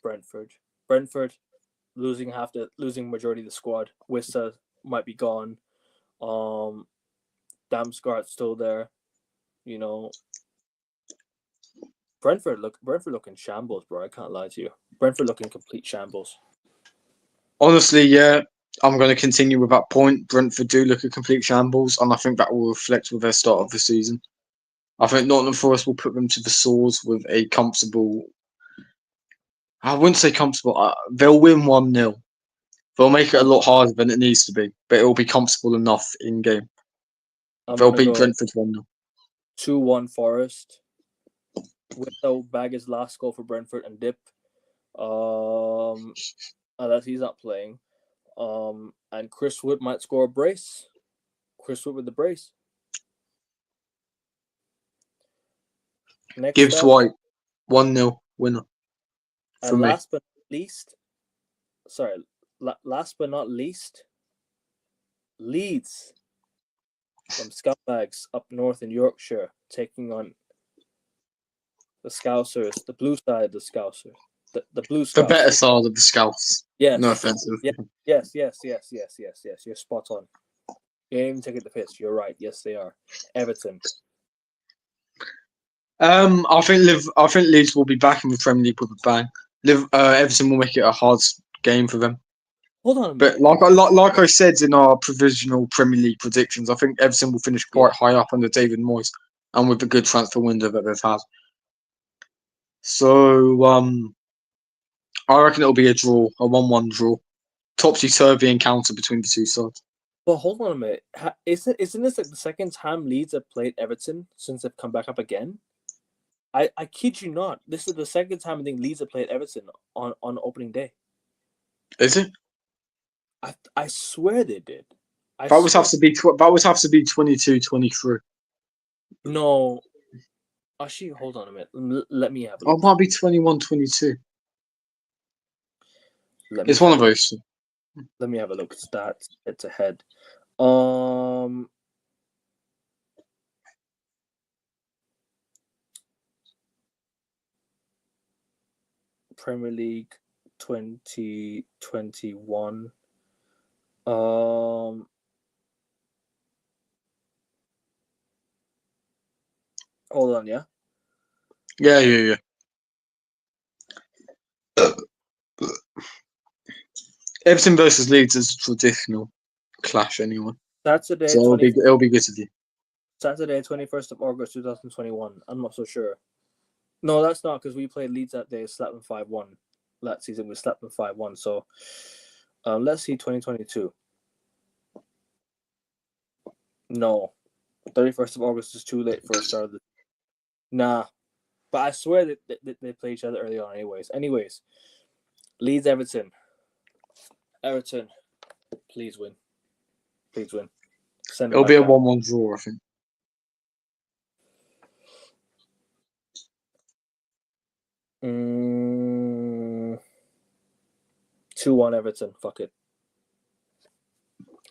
Brentford. Brentford losing majority of the squad. Wissa might be gone. Damsgaard's still there. Brentford looking shambles, bro. I can't lie to you. Brentford looking complete shambles. Honestly, yeah, I'm going to continue with that point. Brentford do look a complete shambles, and I think that will reflect with their start of the season. I think Nottingham Forest will put them to the swords with a comfortable. I wouldn't say comfortable. They'll win 1-0. They'll make it a lot harder than it needs to be, but it'll be comfortable enough in game. They'll beat Brentford 1-0. 2-1 Forest. Without bag his last goal for Brentford and dip. Unless he's not playing. And Chris Wood might score a brace. Chris Wood with the brace. Gibbs White, 1-0 winner. And last but not least, Leeds from Scumbags up north in Yorkshire taking on the Scousers, the blue side of the Scousers. The blue Scousers. The better side of the Scouts. Yes. No offensive. Yes. You're spot on. You ain't even taking the piss. You're right. Yes, they are. Everton. I think Leeds will be back in the Premier League with a bang. Everton will make it a hard game for them. Hold on a minute. But like I said in our provisional Premier League predictions, I think Everton will finish quite high up under David Moyes and with the good transfer window that they've had. So I reckon it'll be a draw, a 1-1 draw. Topsy-turvy encounter between the two sides. Well, hold on a minute. Isn't this like the second time Leeds have played Everton since they've come back up again? I kid you not. This is the second time I think Leeds have played Everton on opening day. Is it? I swear they did. That would have to be 22-23. No. Actually, hold on a minute. Let me have a look. It might be 21-22. It's one of those. Let me have a look. Stats head to head. Premier League 2021. Hold on, yeah? Yeah. Everton versus Leeds is a traditional clash anyway, Saturday, so it'll be good to do. Saturday, 21st of August, 2021. I'm not so sure. No, that's not because we played Leeds that day, slapped them 5-1. That season, we slapped them 5-1. So let's see 2022. No. 31st of August is too late for a start of the. Nah. But I swear that they play each other early on, anyways. Leeds Everton. Everton, please win. Please win. Send It'll it be a back down. 1-1 draw, I think. Mm, 2-1 Everton. Fuck it.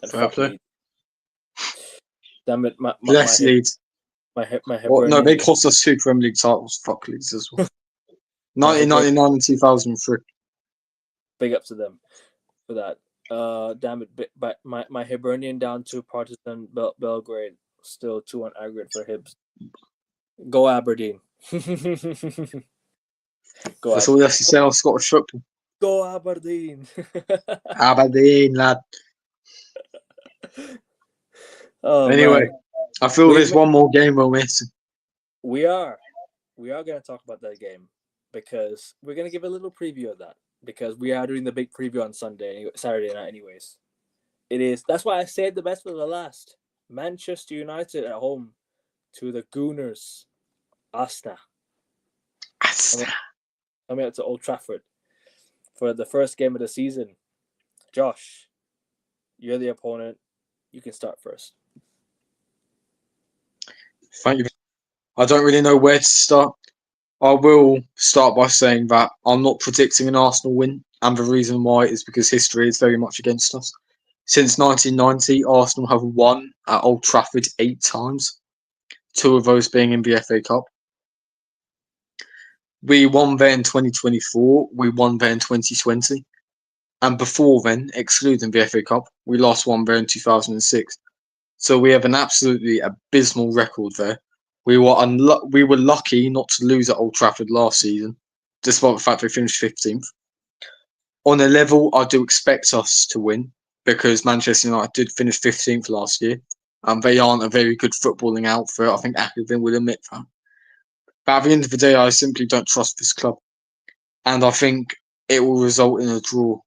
And Fair fuck play. Leeds. Damn it, my Leeds. Well, no, Hibernian. they cost us 2 Premier League titles. Fuck Leeds as well. My Hibernian, 1999 and 2003. big up to them for that. Damn it, but my Hibernian down to Partizan Belgrade. Still 2-1 aggregate for Hibs. Go Aberdeen. Go That's all you have to say on Scottish football. Go Aberdeen. Aberdeen, lad. Oh, Anyway, man. I feel there's one more game we're missing. We are going to talk about that game because we're going to give a little preview of that because we are doing the big preview on Saturday night anyways. That's why I saved the best for the last. Manchester United at home to the Gooners. Asta. Coming out to Old Trafford for the first game of the season. Josh, you're the opponent. You can start first. Thank you. I don't really know where to start. I will start by saying that I'm not predicting an Arsenal win, and the reason why is because history is very much against us. Since 1990, Arsenal have won at Old Trafford 8 times, 2 of those being in the FA Cup. We won there in 2024, we won there in 2020, and before then, excluding the FA Cup, we last won there in 2006. So we have an absolutely abysmal record there. We were lucky not to lose at Old Trafford last season, despite the fact we finished 15th. On a level, I do expect us to win because Manchester United did finish 15th last year, and they aren't a very good footballing outfit. I think Accrington will admit that. But at the end of the day, I simply don't trust this club, and I think it will result in a draw.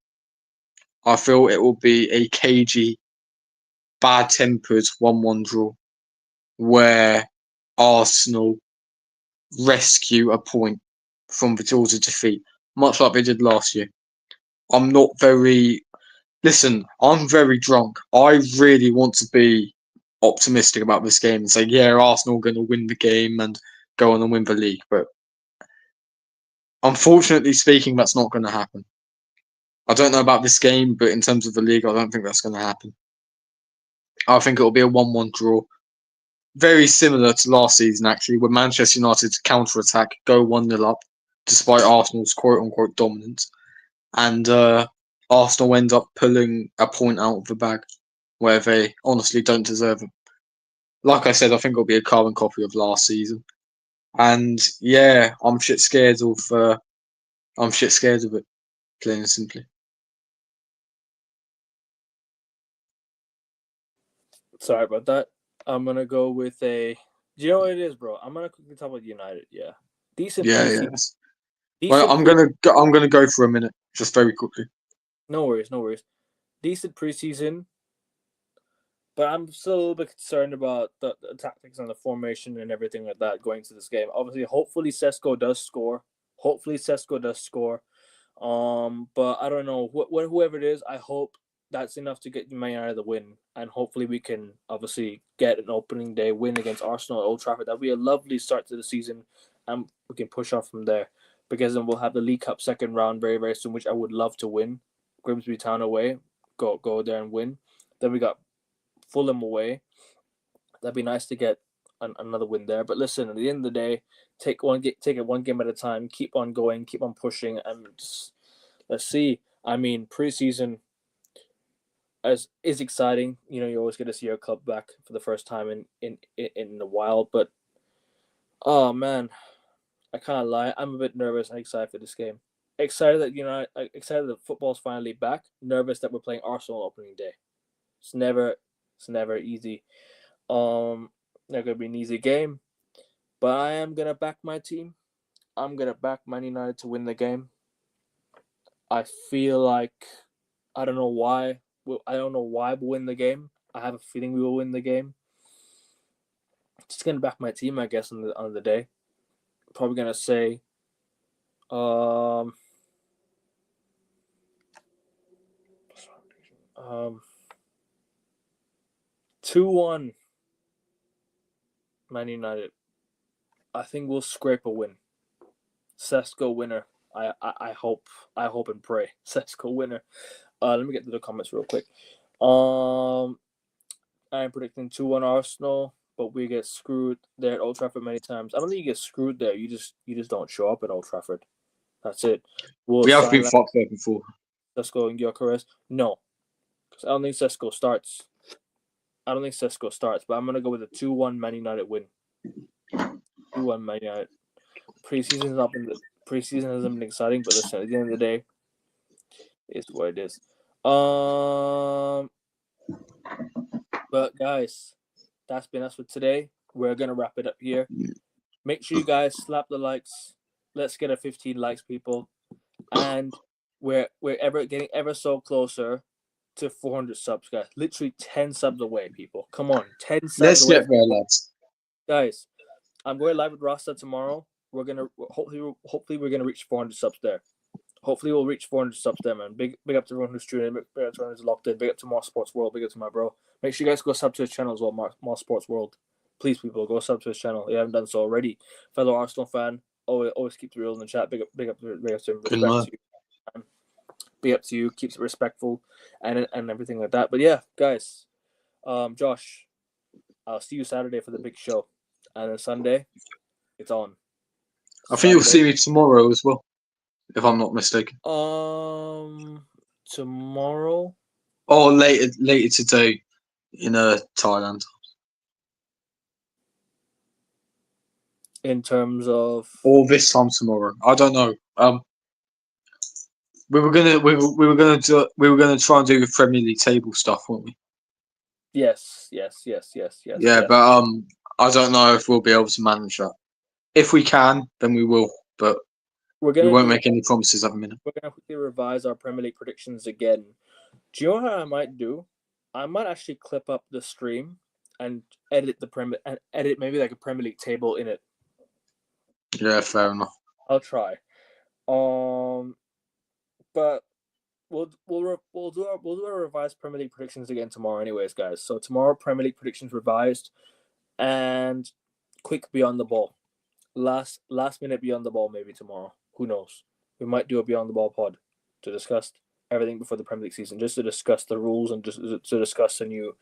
I feel it will be a cagey, bad-tempered 1-1 draw, where Arsenal rescue a point from the jaws of defeat, much like they did last year. I'm very drunk. I really want to be optimistic about this game and say, yeah, Arsenal are going to win the game and go on and win the league. But unfortunately speaking, that's not going to happen. I don't know about this game, but in terms of the league, I don't think that's going to happen. I think it'll be a 1-1 draw. Very similar to last season, actually, where Manchester United's counter-attack go 1-0 up, despite Arsenal's quote-unquote dominance. And Arsenal end up pulling a point out of the bag, where they honestly don't deserve it. Like I said, I think it'll be a carbon copy of last season. And yeah, I'm shit scared of it, plain and simply. Sorry about that. I'm gonna go with a. Do you know what it is, bro? I'm gonna quickly talk about United. Yeah, decent preseason. Yes. Well, I'm gonna go for a minute, just very quickly. No worries. Decent preseason, but I'm still a little bit concerned about the tactics and the formation and everything like that going to this game. Obviously, hopefully Sesko does score. But I don't know whoever it is. I hope that's enough to get Man United the win, and hopefully we can obviously get an opening day win against Arsenal at Old Trafford. That'll be a lovely start to the season, and we can push off from there because then we'll have the League Cup second round very very soon, which I would love to win. Grimsby Town away, go there and win. Then we got Fulham away. That'd be nice to get another win there. But listen, at the end of the day, take it one game at a time. Keep on going, keep on pushing, and just let's see. I mean, preseason is exciting. You know, you always get to see your club back for the first time in a while. But oh man, I can't lie, I'm a bit nervous and excited for this game. excited that football's finally back. Nervous that we're playing Arsenal opening day. It's never easy. Not gonna be an easy game, but I am gonna back my team. I'm gonna back Man United to win the game. I feel like I don't know why. I don't know why we'll win the game. I have a feeling we will win the game. Just gonna back my team, I guess, on the day. Probably gonna say, 2-1 Man United. I think we'll scrape a win. Sesko winner. I hope and pray. Sesko winner. Let me get to the comments real quick. I'm predicting 2-1 Arsenal, but we get screwed there at Old Trafford many times. I don't think you get screwed there. You just don't show up at Old Trafford. That's it. We have been fucked there before. Sesko and Gyökeres? No. Because I don't think Sesko starts. But I'm going to go with a 2-1 Man United win. 2-1 Man United. Preseason hasn't been exciting, but listen, at the end of the day, it's what it is. But guys, that's been us for today. We're going to wrap it up here. Make sure you guys slap the likes. Let's get a 15 likes, people. And we're getting ever so closer to 400 subs, guys. Literally 10 subs away, people. Come on, 10 subs Let's away. get there, lads. Guys, I'm going live with Rasta tomorrow. We're gonna hopefully we're gonna reach 400 subs there. Hopefully we'll reach 400 subs there, man. Big up to everyone who's tuning in. Big up to everyone who's locked in. Big up to More Sports World. Big up to my bro. Make sure you guys go sub to his channel as well, More Sports World. Please, people, go sub to his channel. If you haven't done so already. Fellow Arsenal fan, always keep it real in the chat. Big up to him. Respect to you. Big up to you. Keeps it respectful and everything like that. But yeah, guys, Josh, I'll see you Saturday for the big show, and then Sunday, it's on. I think you'll see me tomorrow as well, if I'm not mistaken. Tomorrow. Or later today in Thailand. In terms of, or this time tomorrow, I don't know. We were gonna try and do the Premier League table stuff, weren't we? Yes. Yeah, yes. but I don't know if we'll be able to manage that. If we can, then we will. But we won't make any promises at the minute. We're gonna quickly revise our Premier League predictions again. Do you know what I might do? I might actually clip up the stream and edit maybe like a Premier League table in it. Yeah, fair enough. I'll try. But we'll do our revised Premier League predictions again tomorrow, anyways, guys. So tomorrow, Premier League predictions revised, and quick beyond the ball, last minute beyond the ball, maybe tomorrow. Who knows? We might do a beyond the ball pod to discuss everything before the Premier League season, just to discuss the rules and just to discuss the new,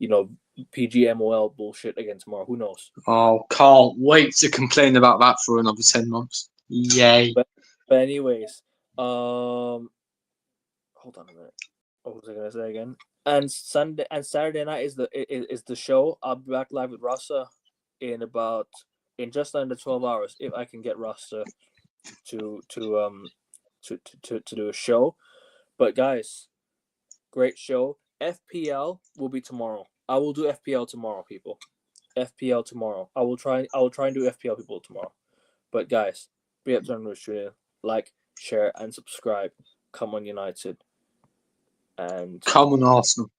PGMOL bullshit again tomorrow. Who knows? Oh, can't wait to complain about that for another 10 months. Yay! But anyways, hold on a minute. What was I gonna say again? And Saturday night is the show. I'll be back live with Rasta in just under 12 hours if I can get Rasta to do a show. But guys, great show. FPL will be tomorrow. I will do FPL tomorrow, people. FPL tomorrow. I will try and do FPL people tomorrow. But guys, be up to everyone. Like, share, and subscribe. Come on, United. And come on, Arsenal.